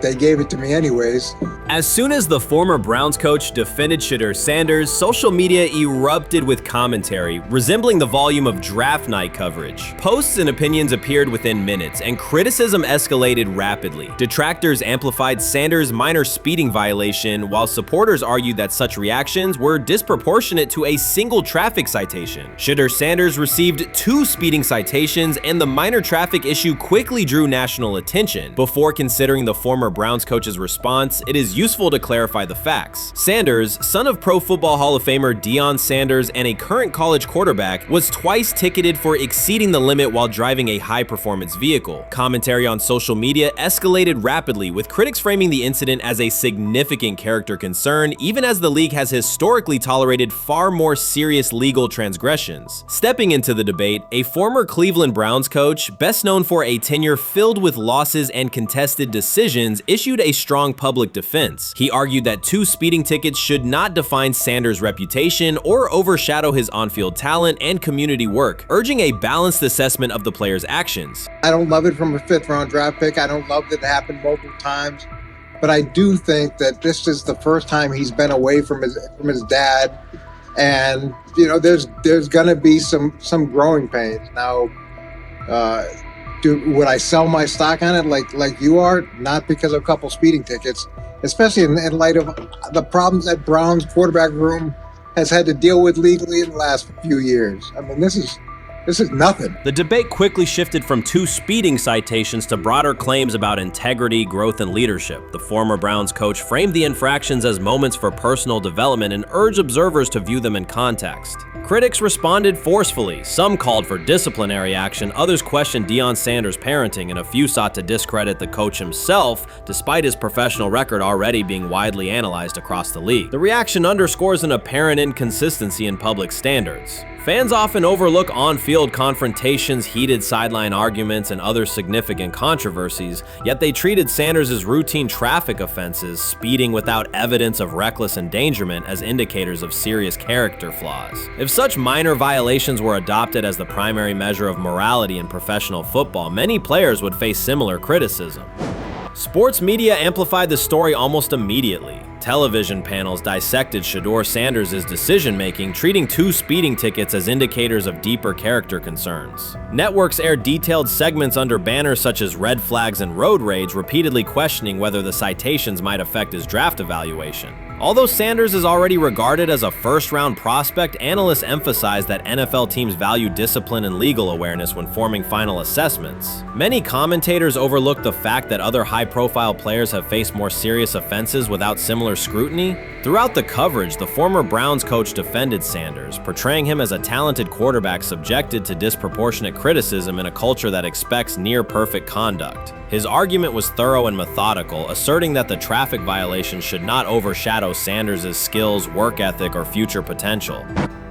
they gave it to me anyways. As soon as the former Browns coach defended Shedeur Sanders, social media erupted with commentary, resembling the volume of draft night coverage. Posts and opinions appeared within minutes, and criticism escalated rapidly. Detractors amplified Sanders' minor speeding violation, while supporters argued that such reactions were disproportionate to a single traffic citation. Shedeur Sanders received 2 speeding citations, and the minor traffic issue quickly drew national attention. Before considering the former Browns coach's response, it is useful to clarify the facts. Sanders, son of Pro Football Hall of Famer Deion Sanders and a current college quarterback, was twice ticketed for exceeding the limit while driving a high-performance vehicle. Commentary on social media escalated rapidly, with critics framing the incident as a significant character concern, even as the league has historically tolerated far more serious legal transgressions. Stepping into the debate, a former Cleveland Browns coach, best known for a tenure filled with losses and contested decisions, issued a strong public defense. He argued that 2 speeding tickets should not define Sanders' reputation or overshadow his on-field talent and community work, urging a balanced assessment of the player's actions. I don't love it from a 5th-round draft pick. I don't love that it happened multiple times. But I do think that this is the first time he's been away from his dad. And, you know, there's going to be some growing pains. Now, would I sell my stock on it like you are? Not because of a couple speeding tickets, especially in light of the problems that Brown's quarterback room has had to deal with legally in the last few years. I mean, this is nothing. The debate quickly shifted from 2 speeding citations to broader claims about integrity, growth, and leadership. The former Browns coach framed the infractions as moments for personal development and urged observers to view them in context. Critics responded forcefully. Some called for disciplinary action, others questioned Deion Sanders' parenting, and a few sought to discredit the coach himself, despite his professional record already being widely analyzed across the league. The reaction underscores an apparent inconsistency in public standards. Fans often overlook on-field confrontations, heated sideline arguments, and other significant controversies, yet they treated Sanders' routine traffic offenses, speeding without evidence of reckless endangerment, as indicators of serious character flaws. If such minor violations were adopted as the primary measure of morality in professional football, many players would face similar criticism. Sports media amplified the story almost immediately. Television panels dissected Shedeur Sanders' decision-making, treating 2 speeding tickets as indicators of deeper character concerns. Networks aired detailed segments under banners such as red flags and road rage, repeatedly questioning whether the citations might affect his draft evaluation. Although Sanders is already regarded as a first-round prospect, analysts emphasize that NFL teams value discipline and legal awareness when forming final assessments. Many commentators overlook the fact that other high-profile players have faced more serious offenses without similar scrutiny. Throughout the coverage, the former Browns coach defended Sanders, portraying him as a talented quarterback subjected to disproportionate criticism in a culture that expects near-perfect conduct. His argument was thorough and methodical, asserting that the traffic violation should not overshadow Sanders' skills, work ethic, or future potential.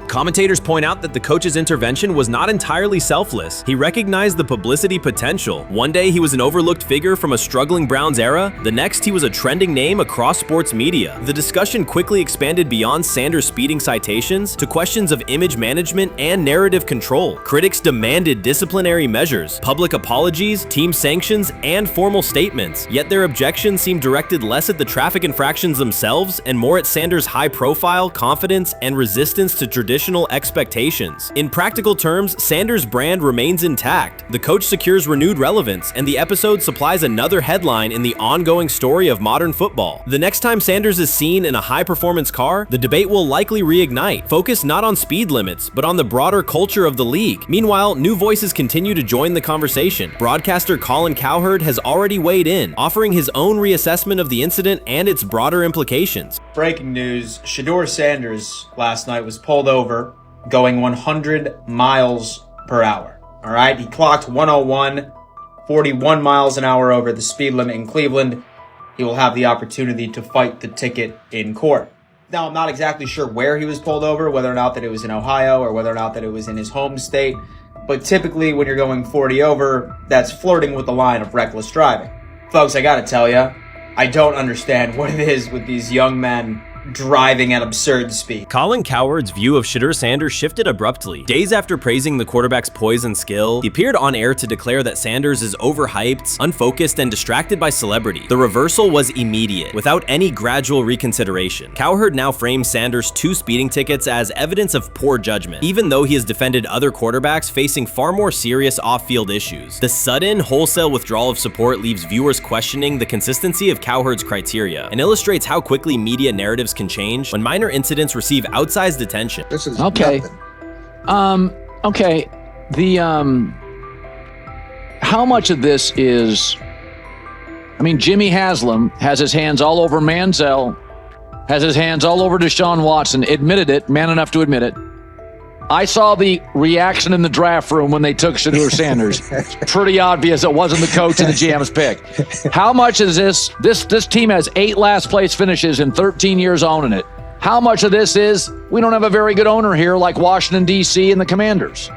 Commentators point out that the coach's intervention was not entirely selfless. He recognized the publicity potential. One day he was an overlooked figure from a struggling Browns era, the next he was a trending name across sports media. The discussion quickly expanded beyond Sanders' speeding citations to questions of image management and narrative control. Critics demanded disciplinary measures, public apologies, team sanctions, and formal statements, yet their objections seemed directed less at the traffic infractions themselves and more at Sanders' high profile, confidence, and resistance to traditional expectations. In practical terms, Sanders' brand remains intact. The coach secures renewed relevance, and the episode supplies another headline in the ongoing story of modern football. The next time Sanders is seen in a high-performance car, the debate will likely reignite, focused not on speed limits, but on the broader culture of the league. Meanwhile, new voices continue to join the conversation. Broadcaster Colin Cowherd has already weighed in, offering his own reassessment of the incident and its broader implications. Breaking news, Shedeur Sanders last night was pulled over going 100 miles per hour. All right, he clocked 101, 41 miles an hour over the speed limit in Cleveland. He will have the opportunity to fight the ticket in court. Now, I'm not exactly sure where he was pulled over, whether or not that it was in Ohio or whether or not that it was in his home state. But typically when you're going 40 over, that's flirting with the line of reckless driving. Folks, I gotta tell you, I don't understand what it is with these young men driving at absurd speed. Colin Cowherd's view of Shedeur Sanders shifted abruptly. Days after praising the quarterback's poise and skill, he appeared on air to declare that Sanders is overhyped, unfocused, and distracted by celebrity. The reversal was immediate, without any gradual reconsideration. Cowherd now frames Sanders' 2 speeding tickets as evidence of poor judgment, even though he has defended other quarterbacks facing far more serious off-field issues. The sudden, wholesale withdrawal of support leaves viewers questioning the consistency of Cowherd's criteria and illustrates how quickly media narratives can change when minor incidents receive outsized attention. This is okay. nothing. Okay. The how much of this is I mean, Jimmy Haslam has his hands all over Manziel, has his hands all over Deshaun Watson, admitted it, man enough to admit it. I saw the reaction in the draft room when they took Shedeur Sanders. It's pretty obvious it wasn't the coach and the GM's pick. How much is this team has 8 last place finishes in 13 years owning it. How much of this is we don't have a very good owner here like Washington, D.C. and the Commanders?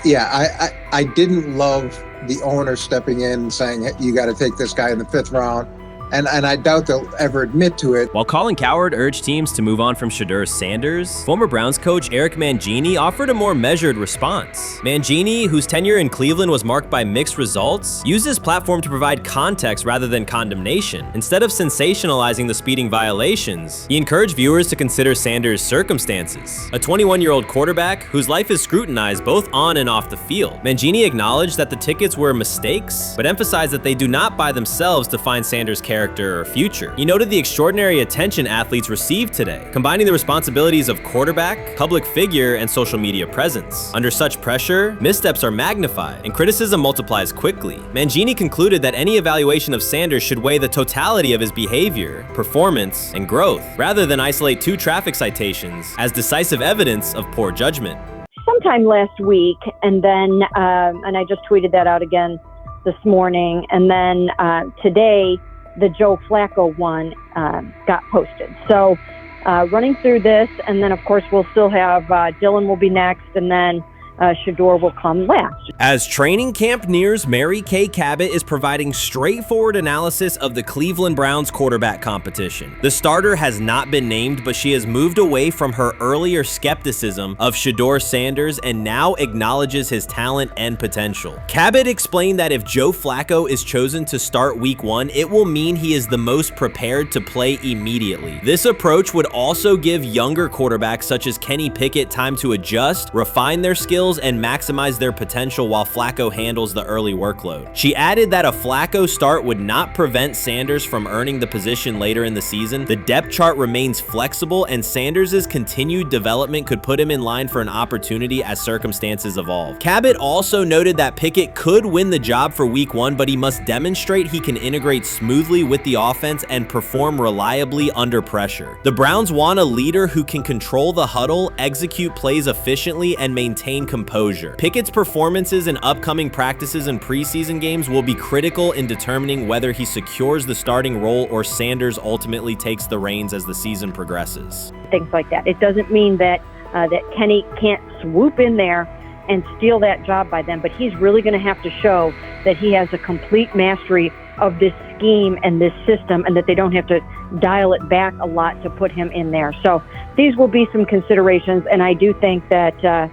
Yeah, I didn't love the owner stepping in and saying, hey, you got to take this guy in the 5th round. And I doubt they'll ever admit to it. While Colin Cowherd urged teams to move on from Shedeur Sanders, former Browns coach Eric Mangini offered a more measured response. Mangini, whose tenure in Cleveland was marked by mixed results, used his platform to provide context rather than condemnation. Instead of sensationalizing the speeding violations, he encouraged viewers to consider Sanders' circumstances. A 21-year-old quarterback whose life is scrutinized both on and off the field. Mangini acknowledged that the tickets were mistakes, but emphasized that they do not by themselves define Sanders' character or future. He noted the extraordinary attention athletes received today, combining the responsibilities of quarterback, public figure, and social media presence. Under such pressure, missteps are magnified, and criticism multiplies quickly. Mangini concluded that any evaluation of Sanders should weigh the totality of his behavior, performance, and growth, rather than isolate 2 traffic citations as decisive evidence of poor judgment. Sometime last week, and then, and I just tweeted that out again this morning, and then today, the Joe Flacco one got posted. So running through this, and then of course we'll still have Dylan will be next, and then Shedeur will come last. As training camp nears, Mary Kay Cabot is providing straightforward analysis of the Cleveland Browns quarterback competition. The starter has not been named, but she has moved away from her earlier skepticism of Shedeur Sanders and now acknowledges his talent and potential. Cabot explained that if Joe Flacco is chosen to start week 1, it will mean he is the most prepared to play immediately. This approach would also give younger quarterbacks such as Kenny Pickett time to adjust, refine their skills, and maximize their potential while Flacco handles the early workload. She added that a Flacco start would not prevent Sanders from earning the position later in the season. The depth chart remains flexible, and Sanders' continued development could put him in line for an opportunity as circumstances evolve. Cabot also noted that Pickett could win the job for week 1, but he must demonstrate he can integrate smoothly with the offense and perform reliably under pressure. The Browns want a leader who can control the huddle, execute plays efficiently, and maintain composure. Pickett's performances in upcoming practices and preseason games will be critical in determining whether he secures the starting role or Sanders ultimately takes the reins as the season progresses. Things like that. It doesn't mean that that Kenny can't swoop in there and steal that job by them, but he's really going to have to show that he has a complete mastery of this scheme and this system, and that they don't have to dial it back a lot to put him in there. So these will be some considerations, and I do think that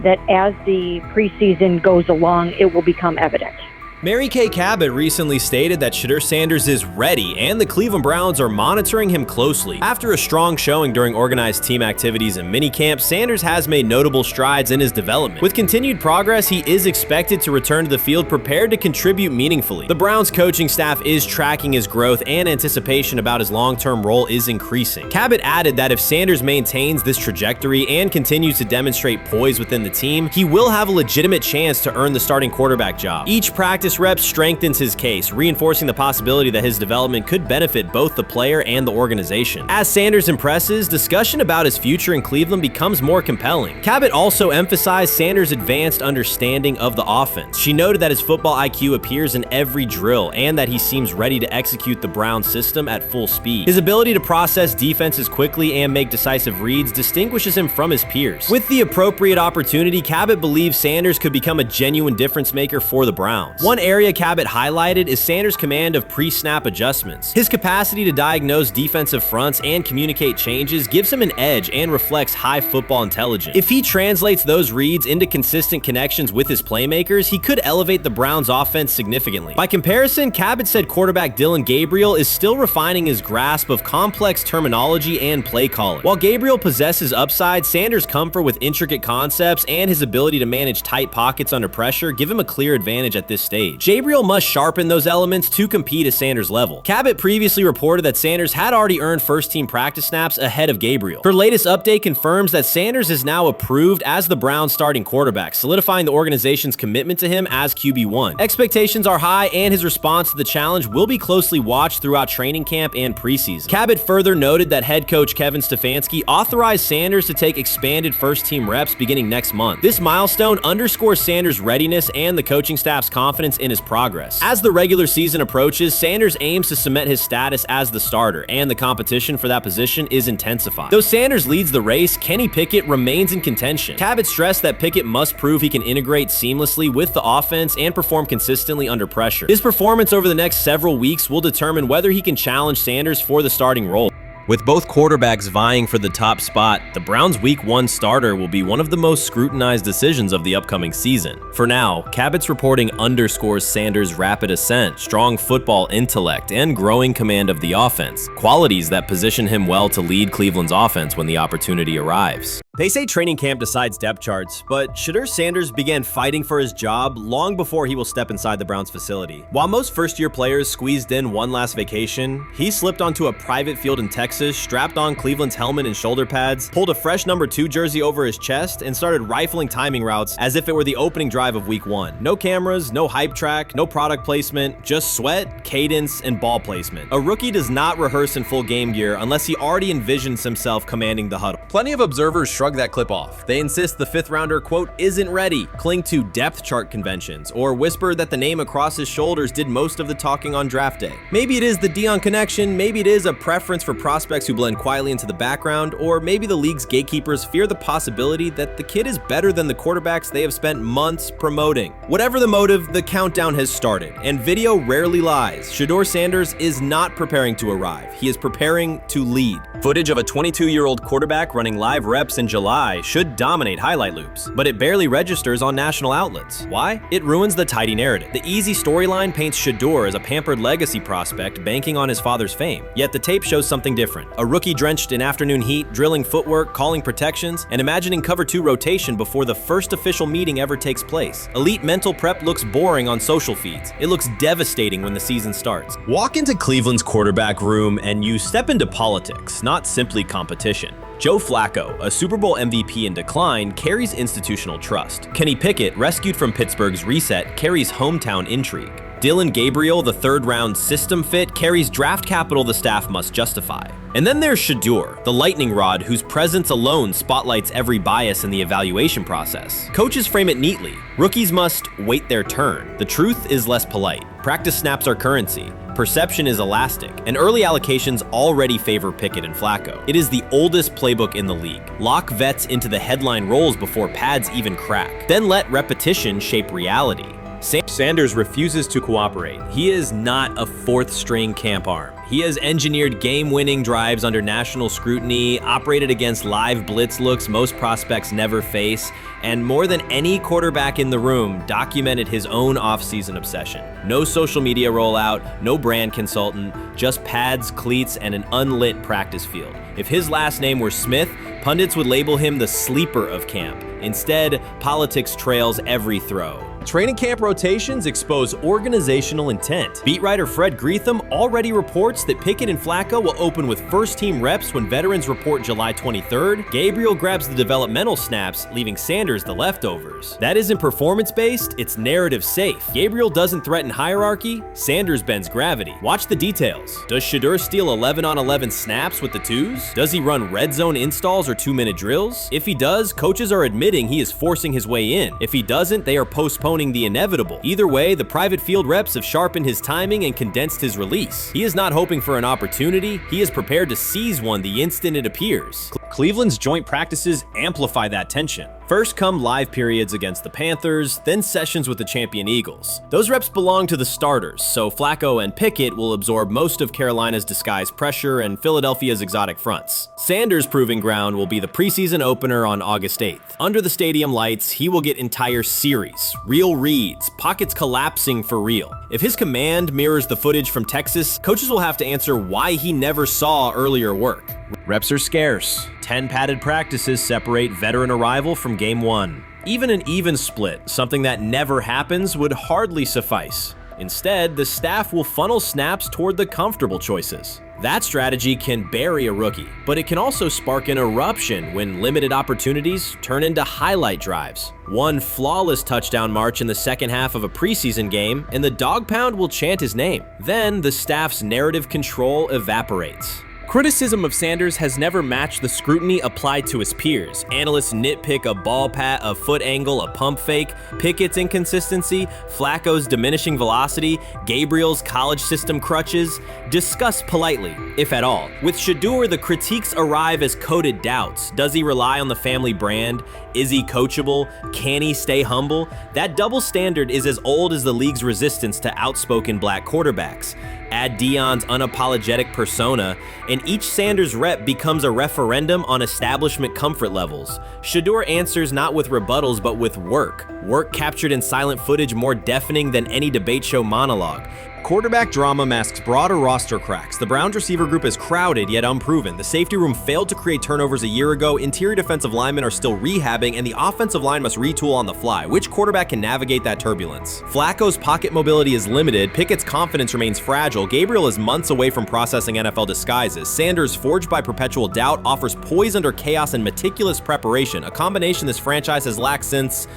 that as the preseason goes along, it will become evident. Mary Kay Cabot recently stated that Shedeur Sanders is ready, and the Cleveland Browns are monitoring him closely. After a strong showing during organized team activities and minicamp, Sanders has made notable strides in his development. With continued progress, he is expected to return to the field prepared to contribute meaningfully. The Browns coaching staff is tracking his growth, and anticipation about his long-term role is increasing. Cabot added that if Sanders maintains this trajectory and continues to demonstrate poise within the team, he will have a legitimate chance to earn the starting quarterback job. Each practice rep strengthens his case, reinforcing the possibility that his development could benefit both the player and the organization. As Sanders impresses, discussion about his future in Cleveland becomes more compelling. Cabot also emphasized Sanders' advanced understanding of the offense. She noted that his football IQ appears in every drill and that he seems ready to execute the Browns system at full speed. His ability to process defenses quickly and make decisive reads distinguishes him from his peers. With the appropriate opportunity, Cabot believes Sanders could become a genuine difference maker for the Browns. One area Cabot highlighted is Sanders' command of pre-snap adjustments. His capacity to diagnose defensive fronts and communicate changes gives him an edge and reflects high football intelligence. If he translates those reads into consistent connections with his playmakers, he could elevate the Browns' offense significantly. By comparison, Cabot said quarterback Dylan Gabriel is still refining his grasp of complex terminology and play calling. While Gabriel possesses upside, Sanders' comfort with intricate concepts and his ability to manage tight pockets under pressure give him a clear advantage at this stage. stage. Gabriel must sharpen those elements to compete at Sanders' level. Cabot previously reported that Sanders had already earned first-team practice snaps ahead of Gabriel. Her latest update confirms that Sanders is now approved as the Browns' starting quarterback, solidifying the organization's commitment to him as QB1. Expectations are high, and his response to the challenge will be closely watched throughout training camp and preseason. Cabot further noted that head coach Kevin Stefanski authorized Sanders to take expanded first-team reps beginning next month. This milestone underscores Sanders' readiness and the coaching staff's confidence in his progress. As the regular season approaches, Sanders aims to cement his status as the starter, and the competition for that position is intensifying. Though Sanders leads the race, Kenny Pickett remains in contention. Cabot stressed that Pickett must prove he can integrate seamlessly with the offense and perform consistently under pressure. His performance over the next several weeks will determine whether he can challenge Sanders for the starting role. With both quarterbacks vying for the top spot, the Browns' Week 1 starter will be one of the most scrutinized decisions of the upcoming season. For now, Cabot's reporting underscores Sanders' rapid ascent, strong football intellect, and growing command of the offense, qualities that position him well to lead Cleveland's offense when the opportunity arrives. They say training camp decides depth charts, but Shedeur Sanders began fighting for his job long before he will step inside the Browns facility. While most first-year players squeezed in one last vacation, he slipped onto a private field in Texas, strapped on Cleveland's helmet and shoulder pads, pulled a fresh number 2 jersey over his chest, and started rifling timing routes as if it were the opening drive of Week 1. No cameras, no hype track, no product placement, just sweat, cadence, and ball placement. A rookie does not rehearse in full game gear unless he already envisions himself commanding the huddle. Plenty of observers shrug that clip off. They insist the 5th rounder, quote, isn't ready, cling to depth chart conventions, or whisper that the name across his shoulders did most of the talking on draft day. Maybe it is the Deion connection, maybe it is a preference for prospects who blend quietly into the background, or maybe the league's gatekeepers fear the possibility that the kid is better than the quarterbacks they have spent months promoting. Whatever the motive, the countdown has started, and video rarely lies. Shedeur Sanders is not preparing to arrive. He is preparing to lead. Footage of a 22-year-old quarterback running live reps in July should dominate highlight loops, but it barely registers on national outlets. Why? It ruins the tidy narrative. The easy storyline paints Shedeur as a pampered legacy prospect banking on his father's fame. Yet the tape shows something different. A rookie drenched in afternoon heat, drilling footwork, calling protections, and imagining cover 2 rotation before the first official meeting ever takes place. Elite mental prep looks boring on social feeds. It looks devastating when the season starts. Walk into Cleveland's quarterback room and you step into politics, not simply competition. Joe Flacco, a Super Bowl MVP in decline, carries institutional trust. Kenny Pickett, rescued from Pittsburgh's reset, carries hometown intrigue. Dylan Gabriel, the 3rd-round system fit, carries draft capital the staff must justify. And then there's Shedeur, the lightning rod whose presence alone spotlights every bias in the evaluation process. Coaches frame it neatly. Rookies must wait their turn. The truth is less polite. Practice snaps are currency. Perception is elastic, and early allocations already favor Pickett and Flacco. It is the oldest playbook in the league. Lock vets into the headline roles before pads even crack. Then let repetition shape reality. Sanders refuses to cooperate. He is not a 4th-string camp arm. He has engineered game-winning drives under national scrutiny, operated against live blitz looks most prospects never face, and more than any quarterback in the room, documented his own off-season obsession. No social media rollout, no brand consultant, just pads, cleats, and an unlit practice field. If his last name were Smith, pundits would label him the sleeper of camp. Instead, politics trails every throw. Training camp rotations expose organizational intent. Beat writer Fred Greetham already reports that Pickett and Flacco will open with first-team reps when veterans report July 23rd. Gabriel grabs the developmental snaps, leaving Sanders the leftovers. That isn't performance-based, it's narrative-safe. Gabriel doesn't threaten hierarchy, Sanders bends gravity. Watch the details. Does Shedeur steal 11-on-11 snaps with the 2s? Does he run red zone installs or 2-minute drills? If he does, coaches are admitting he is forcing his way in. If he doesn't, they are postponing the inevitable. Either way, the private field reps have sharpened his timing and condensed his release. He is not hoping for an opportunity, he is prepared to seize one the instant it appears. Cleveland's joint practices amplify that tension. First come live periods against the Panthers, then sessions with the champion Eagles. Those reps belong to the starters, so Flacco and Pickett will absorb most of Carolina's disguised pressure and Philadelphia's exotic fronts. Sanders' proving ground will be the preseason opener on August 8th. Under the stadium lights, he will get entire series, real reads, pockets collapsing for real. If his command mirrors the footage from Texas, coaches will have to answer why he never saw earlier work. Reps are scarce. 10 padded practices separate veteran arrival from from Game 1. Even an even split, something that never happens, would hardly suffice. Instead, the staff will funnel snaps toward the comfortable choices. That strategy can bury a rookie, but it can also spark an eruption when limited opportunities turn into highlight drives. One flawless touchdown march in the second half of a preseason game, and the dog pound will chant his name. Then the staff's narrative control evaporates. Criticism of Sanders has never matched the scrutiny applied to his peers. Analysts nitpick a ball pat, a foot angle, a pump fake, Pickett's inconsistency, Flacco's diminishing velocity, Gabriel's college system crutches. Discuss politely, if at all. With Shedeur, the critiques arrive as coded doubts. Does he rely on the family brand? Is he coachable? Can he stay humble? That double standard is as old as the league's resistance to outspoken black quarterbacks. Add Deion's unapologetic persona, and each Sanders rep becomes a referendum on establishment comfort levels. Shedeur answers not with rebuttals, but with work. Work captured in silent footage more deafening than any debate show monologue. Quarterback drama masks broader roster cracks. The Browns receiver group is crowded yet unproven. The safety room failed to create turnovers a year ago. Interior defensive linemen are still rehabbing, and the offensive line must retool on the fly. Which quarterback can navigate that turbulence? Flacco's pocket mobility is limited. Pickett's confidence remains fragile. Gabriel is months away from processing NFL disguises. Sanders, forged by perpetual doubt, offers poise under chaos and meticulous preparation, a combination this franchise has lacked since,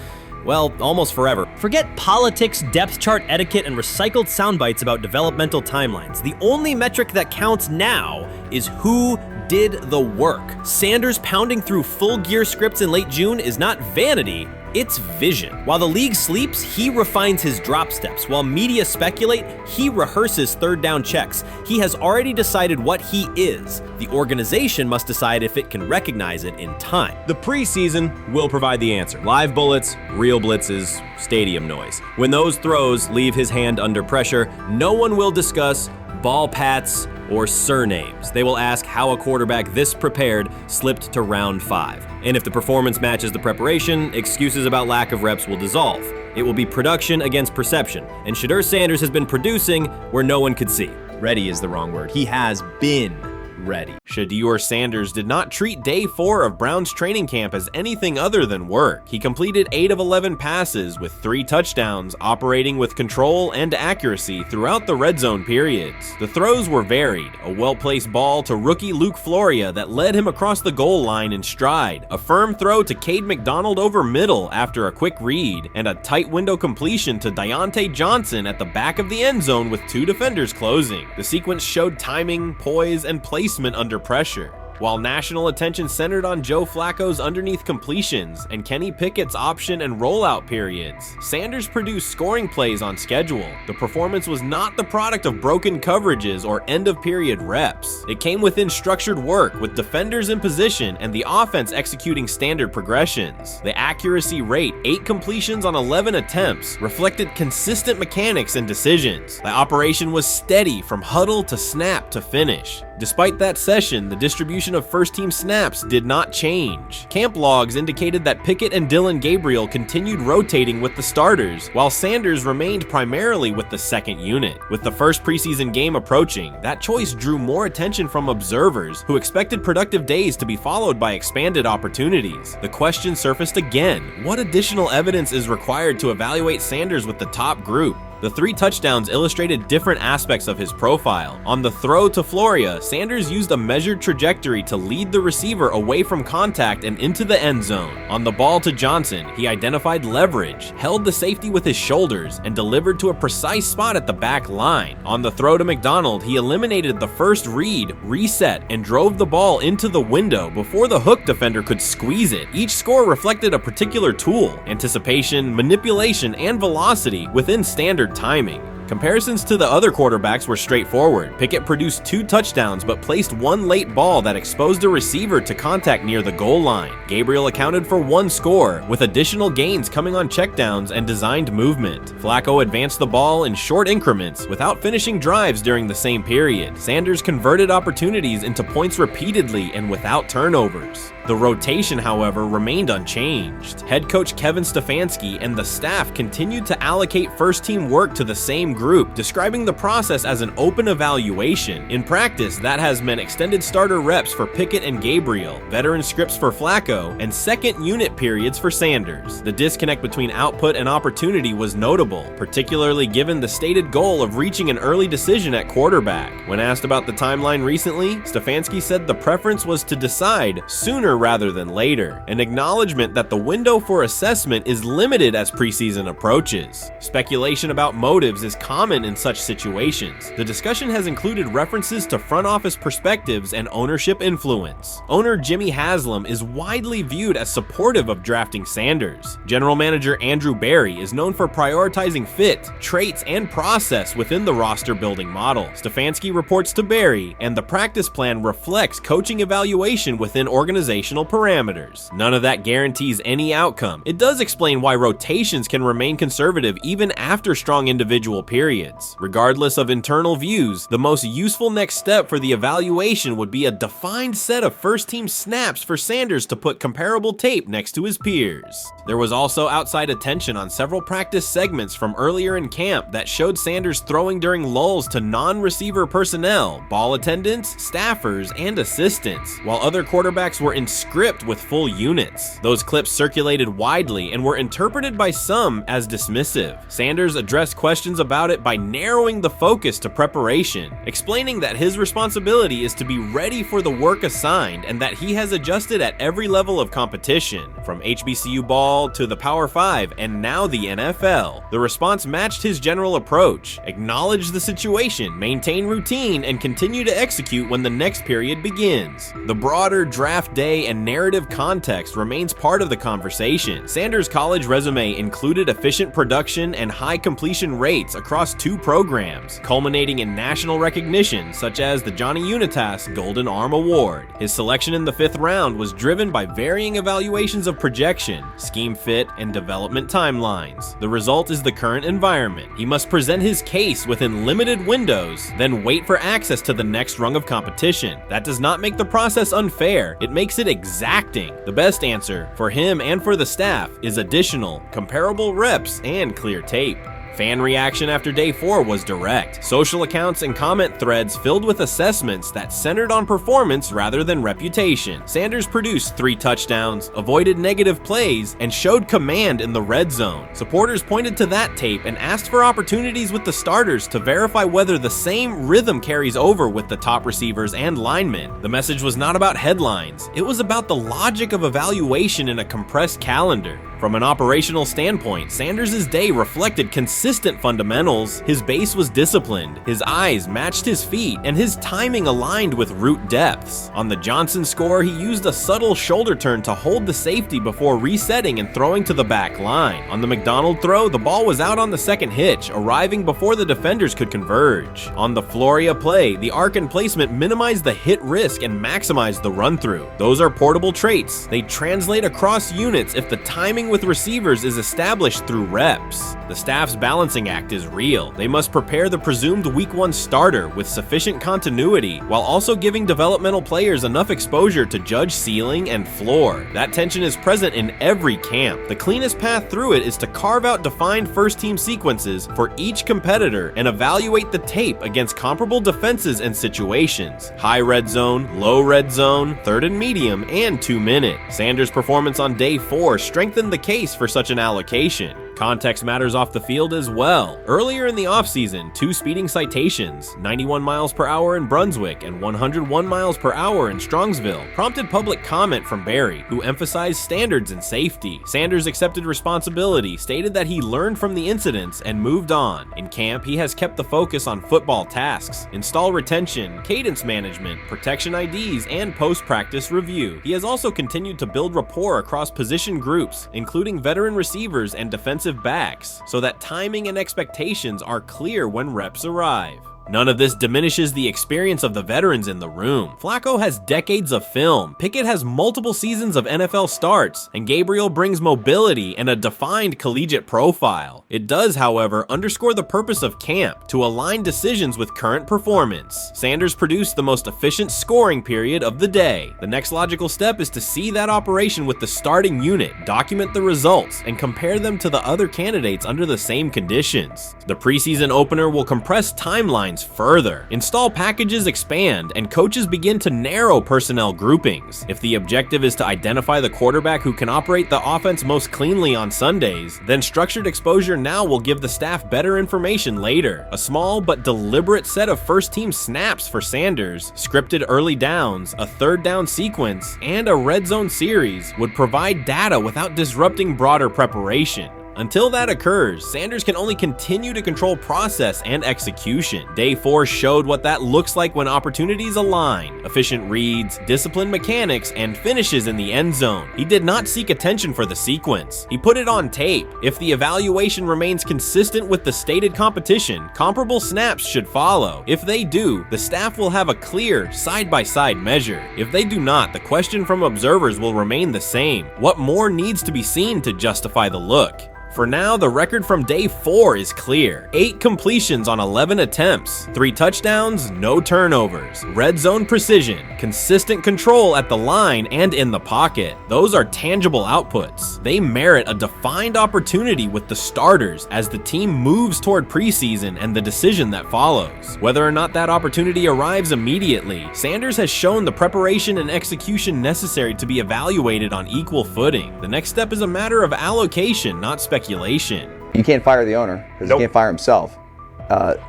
well, almost forever. Forget politics, depth chart etiquette, and recycled sound bites about developmental timelines. The only metric that counts now is who did the work. Sanders pounding through full gear scripts in late June is not vanity, it's vision. While the league sleeps, he refines his drop steps. While media speculate, he rehearses third down checks. He has already decided what he is. The organization must decide if it can recognize it in time. The preseason will provide the answer. Live bullets, real blitzes, stadium noise. When those throws leave his hand under pressure, no one will discuss ball pats or surnames. They will ask how a quarterback this prepared slipped to round 5. And if the performance matches the preparation, excuses about lack of reps will dissolve. It will be production against perception, and Shedeur Sanders has been producing where no one could see. Ready is the wrong word. He has been ready. Shedeur Sanders did not treat day 4 of Browns training camp as anything other than work. He completed 8 of 11 passes with 3 touchdowns, operating with control and accuracy throughout the red zone periods. The throws were varied, a well-placed ball to rookie Luke Floria that led him across the goal line in stride, a firm throw to Cade McDonald over middle after a quick read, and a tight window completion to Diontae Johnson at the back of the end zone with 2 defenders closing. The sequence showed timing, poise, and placement under pressure. While national attention centered on Joe Flacco's underneath completions and Kenny Pickett's option and rollout periods, Sanders produced scoring plays on schedule. The performance was not the product of broken coverages or end-of-period reps. It came within structured work, with defenders in position and the offense executing standard progressions. The accuracy rate, 8 completions on 11 attempts, reflected consistent mechanics and decisions. The operation was steady from huddle to snap to finish. Despite that session, the distribution of first-team snaps did not change. Camp logs indicated that Pickett and Dillon Gabriel continued rotating with the starters, while Sanders remained primarily with the second unit. With the first preseason game approaching, that choice drew more attention from observers, who expected productive days to be followed by expanded opportunities. The question surfaced again: what additional evidence is required to evaluate Sanders with the top group? The 3 touchdowns illustrated different aspects of his profile. On the throw to Floria, Sanders used a measured trajectory to lead the receiver away from contact and into the end zone. On the ball to Johnson, he identified leverage, held the safety with his shoulders, and delivered to a precise spot at the back line. On the throw to McDonald, he eliminated the first read, reset, and drove the ball into the window before the hook defender could squeeze it. Each score reflected a particular tool: anticipation, manipulation, and velocity within standard timing. Comparisons to the other quarterbacks were straightforward. Pickett produced 2 touchdowns but placed 1 late ball that exposed a receiver to contact near the goal line. Gabriel accounted for 1 score, with additional gains coming on checkdowns and designed movement. Flacco advanced the ball in short increments without finishing drives during the same period. Sanders converted opportunities into points repeatedly and without turnovers. The rotation, however, remained unchanged. Head coach Kevin Stefanski and the staff continued to allocate first-team work to the same group, describing the process as an open evaluation. In practice, that has meant extended starter reps for Pickett and Gabriel, veteran scripts for Flacco, and second unit periods for Sanders. The disconnect between output and opportunity was notable, particularly given the stated goal of reaching an early decision at quarterback. When asked about the timeline recently, Stefanski said the preference was to decide sooner rather than later, an acknowledgement that the window for assessment is limited as preseason approaches. Speculation about motives is common in such situations. The discussion has included references to front office perspectives and ownership influence. Owner Jimmy Haslam is widely viewed as supportive of drafting Sanders. General manager Andrew Berry is known for prioritizing fit, traits, and process within the roster building model. Stefanski reports to Berry, and the practice plan reflects coaching evaluation within organizational parameters. None of that guarantees any outcome. It does explain why rotations can remain conservative even after strong individual periods. Regardless of internal views, the most useful next step for the evaluation would be a defined set of first-team snaps for Sanders to put comparable tape next to his peers. There was also outside attention on several practice segments from earlier in camp that showed Sanders throwing during lulls to non-receiver personnel, ball attendants, staffers, and assistants, while other quarterbacks were in script with full units. Those clips circulated widely and were interpreted by some as dismissive. Sanders addressed questions about it by narrowing the focus to preparation, explaining that his responsibility is to be ready for the work assigned and that he has adjusted at every level of competition, from HBCU ball to the Power 5 and now the NFL. The response matched his general approach: acknowledge the situation, maintain routine, and continue to execute when the next period begins. The broader draft day and narrative context remains part of the conversation. Sanders' college resume included efficient production and high completion rates across 2 programs, culminating in national recognition such as the Johnny Unitas Golden Arm Award. His selection in the 5th round was driven by varying evaluations of projection, scheme fit, and development timelines. The result is the current environment. He must present his case within limited windows, then wait for access to the next rung of competition. That does not make the process unfair, it makes it exacting. The best answer, for him and for the staff, is additional, comparable reps and clear tape. Fan reaction after day 4 was direct. Social accounts and comment threads filled with assessments that centered on performance rather than reputation. Sanders produced 3 touchdowns, avoided negative plays, and showed command in the red zone. Supporters pointed to that tape and asked for opportunities with the starters to verify whether the same rhythm carries over with the top receivers and linemen. The message was not about headlines. It was about the logic of evaluation in a compressed calendar. From an operational standpoint, Sanders' day reflected consistent fundamentals. His base was disciplined, his eyes matched his feet, and his timing aligned with route depths. On the Johnson score, he used a subtle shoulder turn to hold the safety before resetting and throwing to the back line. On the McDonald throw, the ball was out on the second hitch, arriving before the defenders could converge. On the Floria play, the arc and placement minimized the hit risk and maximized the run-through. Those are portable traits. They translate across units if the timing with receivers is established through reps. The staff's balancing act is real. They must prepare the presumed week 1 starter with sufficient continuity while also giving developmental players enough exposure to judge ceiling and floor. That tension is present in every camp. The cleanest path through it is to carve out defined first-team sequences for each competitor and evaluate the tape against comparable defenses and situations: high red zone, low red zone, 3rd and medium, and 2-minute. Sanders' performance on day 4 strengthened the case for such an allocation. Context matters off the field as well. Earlier in the offseason, 2 speeding citations, 91 miles per hour in Brunswick and 101 miles per hour in Strongsville, prompted public comment from Berry, who emphasized standards and safety. Sanders accepted responsibility, stated that he learned from the incidents and moved on. In camp, he has kept the focus on football tasks, install retention, cadence management, protection IDs, and post-practice review. He has also continued to build rapport across position groups, including veteran receivers and defensive backs, so that timing and expectations are clear when reps arrive. None of this diminishes the experience of the veterans in the room. Flacco has decades of film, Pickett has multiple seasons of NFL starts, and Gabriel brings mobility and a defined collegiate profile. It does, however, underscore the purpose of camp, to align decisions with current performance. Sanders produced the most efficient scoring period of the day. The next logical step is to see that operation with the starting unit, document the results, and compare them to the other candidates under the same conditions. The preseason opener will compress timelines further. Install packages expand, and coaches begin to narrow personnel groupings. If the objective is to identify the quarterback who can operate the offense most cleanly on Sundays, then structured exposure now will give the staff better information later. A small but deliberate set of first-team snaps for Sanders, scripted early downs, a third down sequence, and a red zone series would provide data without disrupting broader preparation. Until that occurs, Sanders can only continue to control process and execution. Day 4 showed what that looks like when opportunities align. Efficient reads, disciplined mechanics, and finishes in the end zone. He did not seek attention for the sequence. He put it on tape. If the evaluation remains consistent with the stated competition, comparable snaps should follow. If they do, the staff will have a clear, side-by-side measure. If they do not, the question from observers will remain the same. What more needs to be seen to justify the look? For now, the record from day 4 is clear. 8 completions on 11 attempts, 3 touchdowns, no turnovers, red zone precision, consistent control at the line and in the pocket. Those are tangible outputs. They merit a defined opportunity with the starters as the team moves toward preseason and the decision that follows. Whether or not that opportunity arrives immediately, Sanders has shown the preparation and execution necessary to be evaluated on equal footing. The next step is a matter of allocation, not speculation. You can't fire the owner because he can't fire himself.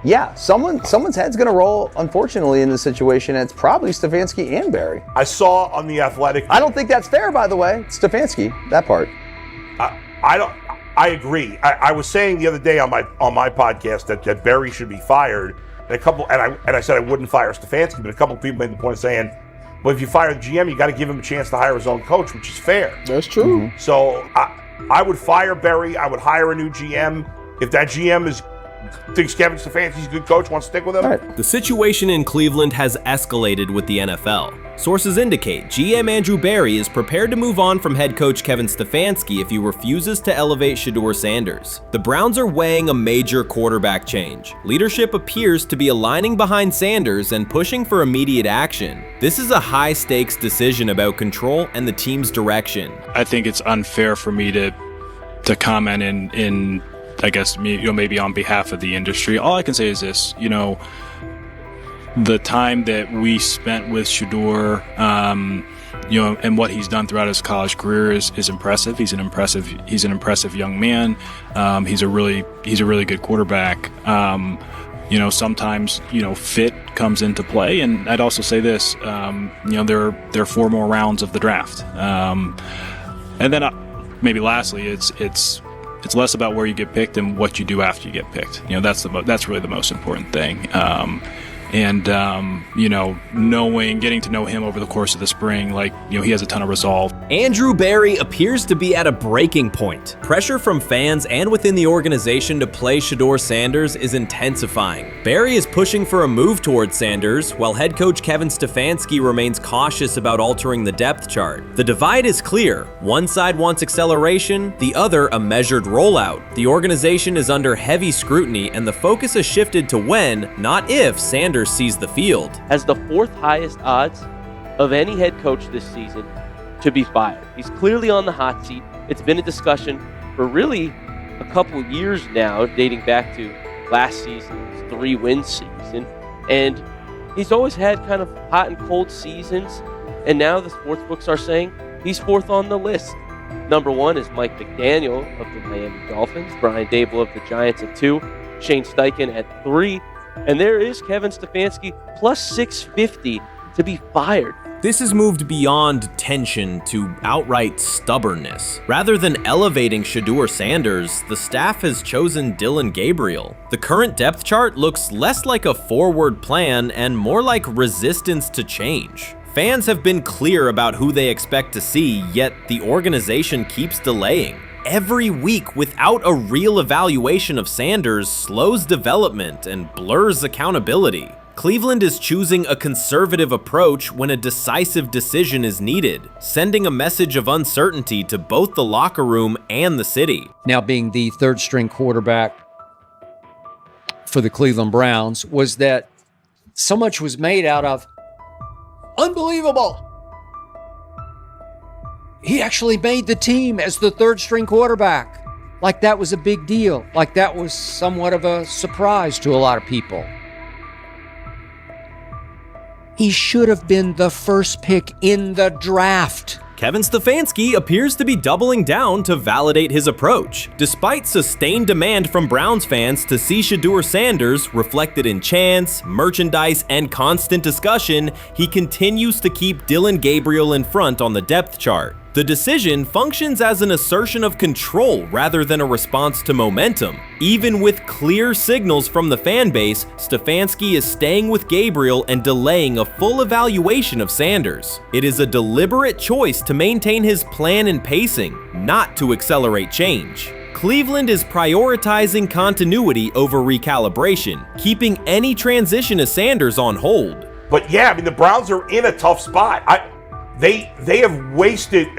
Yeah, someone's head's going to roll, unfortunately, in this situation, and it's probably Stefanski and Barry. I saw on The Athletic. I don't think that's fair, by the way. Stefanski, that part. I agree. I was saying the other day on my podcast that Barry should be fired, and I said I wouldn't fire Stefanski, but a couple of people made the point of saying, well, if you fire the GM, you got to give him a chance to hire his own coach, which is fair. That's true. So I would fire Barry. I would hire a new GM. If that GM thinks Kevin Stefanski's a good coach, wants to stick with him. Right. The situation in Cleveland has escalated with the NFL. Sources indicate GM Andrew Barry is prepared to move on from head coach Kevin Stefanski if he refuses to elevate Shedeur Sanders. The Browns are weighing a major quarterback change. Leadership appears to be aligning behind Sanders and pushing for immediate action. This is a high-stakes decision about control and the team's direction. I think it's unfair for me to comment in I guess maybe on behalf of the industry. All I can say is this, the time that we spent with Shedeur, and what he's done throughout his college career is impressive. He's an impressive young man. He's a really good quarterback. Sometimes fit comes into play, and I'd also say this, there are 4 more rounds of the draft, and then maybe lastly, it's less about where you get picked and what you do after you get picked. That's really the most important thing. Getting to know him over the course of the spring, he has a ton of resolve. Andrew Barry appears to be at a breaking point. Pressure from fans and within the organization to play Shedeur Sanders is intensifying. Barry is pushing for a move towards Sanders, while head coach Kevin Stefanski remains cautious about altering the depth chart. The divide is clear. One side wants acceleration, the other a measured rollout. The organization is under heavy scrutiny, and the focus has shifted to when, not if, Sanders sees the field. Has the 4th highest odds of any head coach this season to be fired. He's clearly on the hot seat. It's been a discussion for really a couple years now, dating back to last season's 3-win season. And he's always had kind of hot and cold seasons. And now the sports books are saying he's 4th on the list. Number 1 is Mike McDaniel of the Miami Dolphins, Brian Daboll of the Giants at 2, Shane Steichen at 3, and there is Kevin Stefanski plus 650 to be fired. This has moved beyond tension to outright stubbornness. Rather than elevating Shedeur Sanders, the staff has chosen Dillon Gabriel. The current depth chart looks less like a forward plan and more like resistance to change. Fans have been clear about who they expect to see, yet the organization keeps delaying. every week without a real evaluation of Sanders slows development and blurs accountability. Cleveland is choosing a conservative approach when a decisive decision is needed, sending a message of uncertainty to both the locker room and the city. Now being the third string quarterback for the Cleveland Browns, was that so much was made out of unbelievable. He actually made the team as the third string quarterback. Like that was a big deal. Like that was somewhat of a surprise to a lot of people. He should have been the first pick in the draft. Kevin Stefanski appears to be doubling down to validate his approach. Despite sustained demand from Browns fans to see Shedeur Sanders reflected in chants, merchandise, and constant discussion, he continues to keep Dillon Gabriel in front on the depth chart. The decision functions as an assertion of control rather than a response to momentum. Even with clear signals from the fan base, Stefanski is staying with Gabriel and delaying a full evaluation of Sanders. It is a deliberate choice to maintain his plan and pacing, not to accelerate change. Cleveland is prioritizing continuity over recalibration, keeping any transition to Sanders on hold. But yeah, I mean, the Browns are in a tough spot. They have wasted.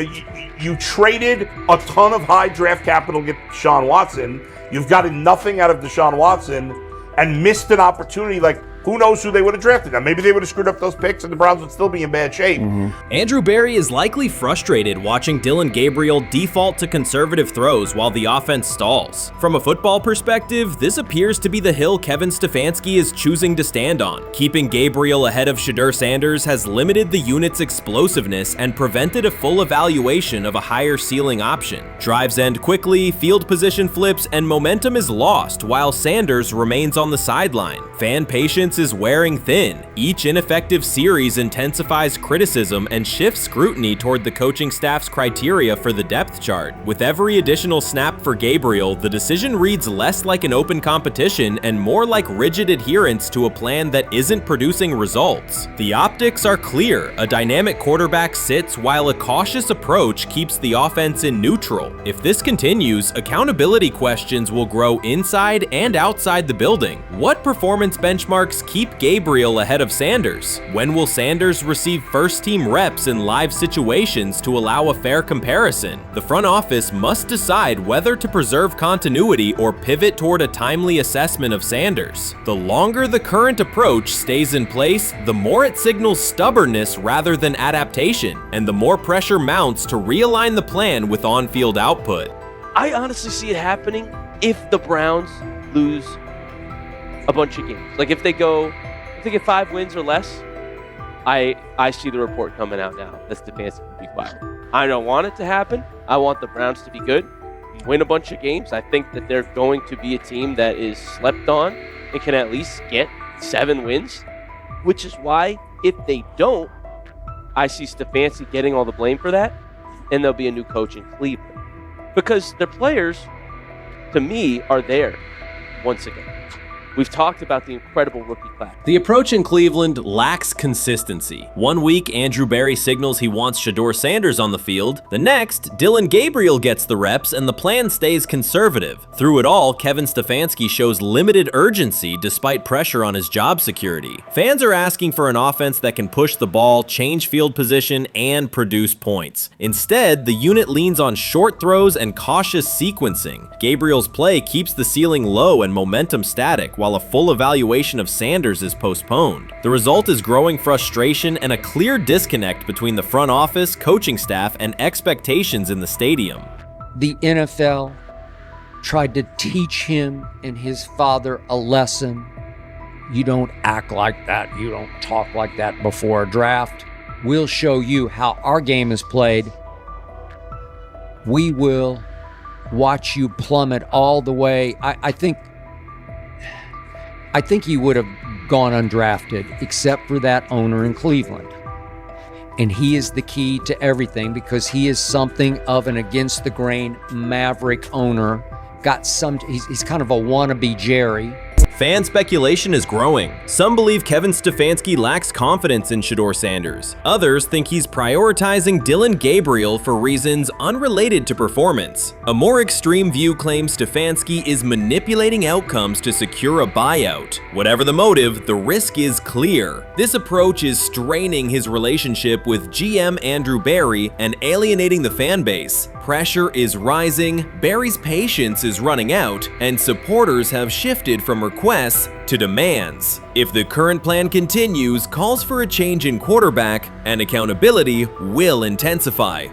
You traded a ton of high draft capital to get Deshaun Watson. You've gotten nothing out of Deshaun Watson and missed an opportunity. Like, who knows who they would have drafted? Now, maybe they would have screwed up those picks and the Browns would still be in bad shape. Andrew Berry is likely frustrated watching Dillon Gabriel default to conservative throws while the offense stalls. From a football perspective, this appears to be the hill Kevin Stefanski is choosing to stand on. Keeping Gabriel ahead of Shedeur Sanders has limited the unit's explosiveness and prevented a full evaluation of a higher ceiling option. Drives end quickly, field position flips, and momentum is lost while Sanders remains on the sideline. Fan patience is wearing thin. Each ineffective series intensifies criticism and shifts scrutiny toward the coaching staff's criteria for the depth chart. With every additional snap for Gabriel, the decision reads less like an open competition and more like rigid adherence to a plan that isn't producing results. The optics are clear. A dynamic quarterback sits while a cautious approach keeps the offense in neutral. If this continues, accountability questions will grow inside and outside the building. What performance benchmarks keep Gabriel ahead of Sanders? When will Sanders receive first-team reps in live situations to allow a fair comparison? The front office must decide whether to preserve continuity or pivot toward a timely assessment of Sanders. The longer the current approach stays in place, the more it signals stubbornness rather than adaptation, and the more pressure mounts to realign the plan with on-field output. I honestly see it happening if the Browns lose a bunch of games. Like if they get 5 wins or less, I see the report coming out now that Stefanski will be fired. I don't want it to happen. I want the Browns to be good, win a bunch of games. I think that they're going to be a team that is slept on and can at least get 7 wins, which is why if they don't, I see Stefanski getting all the blame for that, and there'll be a new coach in Cleveland. Because their players, to me, are there once again. We've talked about the incredible rookie class. The approach in Cleveland lacks consistency. One week, Andrew Berry signals he wants Shedeur Sanders on the field. The next, Dillon Gabriel gets the reps and the plan stays conservative. Through it all, Kevin Stefanski shows limited urgency despite pressure on his job security. Fans are asking for an offense that can push the ball, change field position, and produce points. Instead, the unit leans on short throws and cautious sequencing. Gabriel's play keeps the ceiling low and momentum static, while a full evaluation of Sanders is postponed. The result is growing frustration and a clear disconnect between the front office, coaching staff, and expectations in the stadium. The NFL tried to teach him and his father a lesson. You don't act like that. You don't talk like that before a draft. We'll show you how our game is played. We will watch you plummet all the way. I think he would have gone undrafted except for that owner in Cleveland. And he is the key to everything because he is something of an against-the-grain maverick owner. He's kind of a wannabe Jerry. Fan speculation is growing. Some believe Kevin Stefanski lacks confidence in Shedeur Sanders. Others think he's prioritizing Dillon Gabriel for reasons unrelated to performance. A more extreme view claims Stefanski is manipulating outcomes to secure a buyout. Whatever the motive, the risk is clear. This approach is straining his relationship with GM Andrew Berry and alienating the fan base. Pressure is rising, Berry's patience is running out, and supporters have shifted from requests to demands. If the current plan continues, calls for a change in quarterback and accountability will intensify.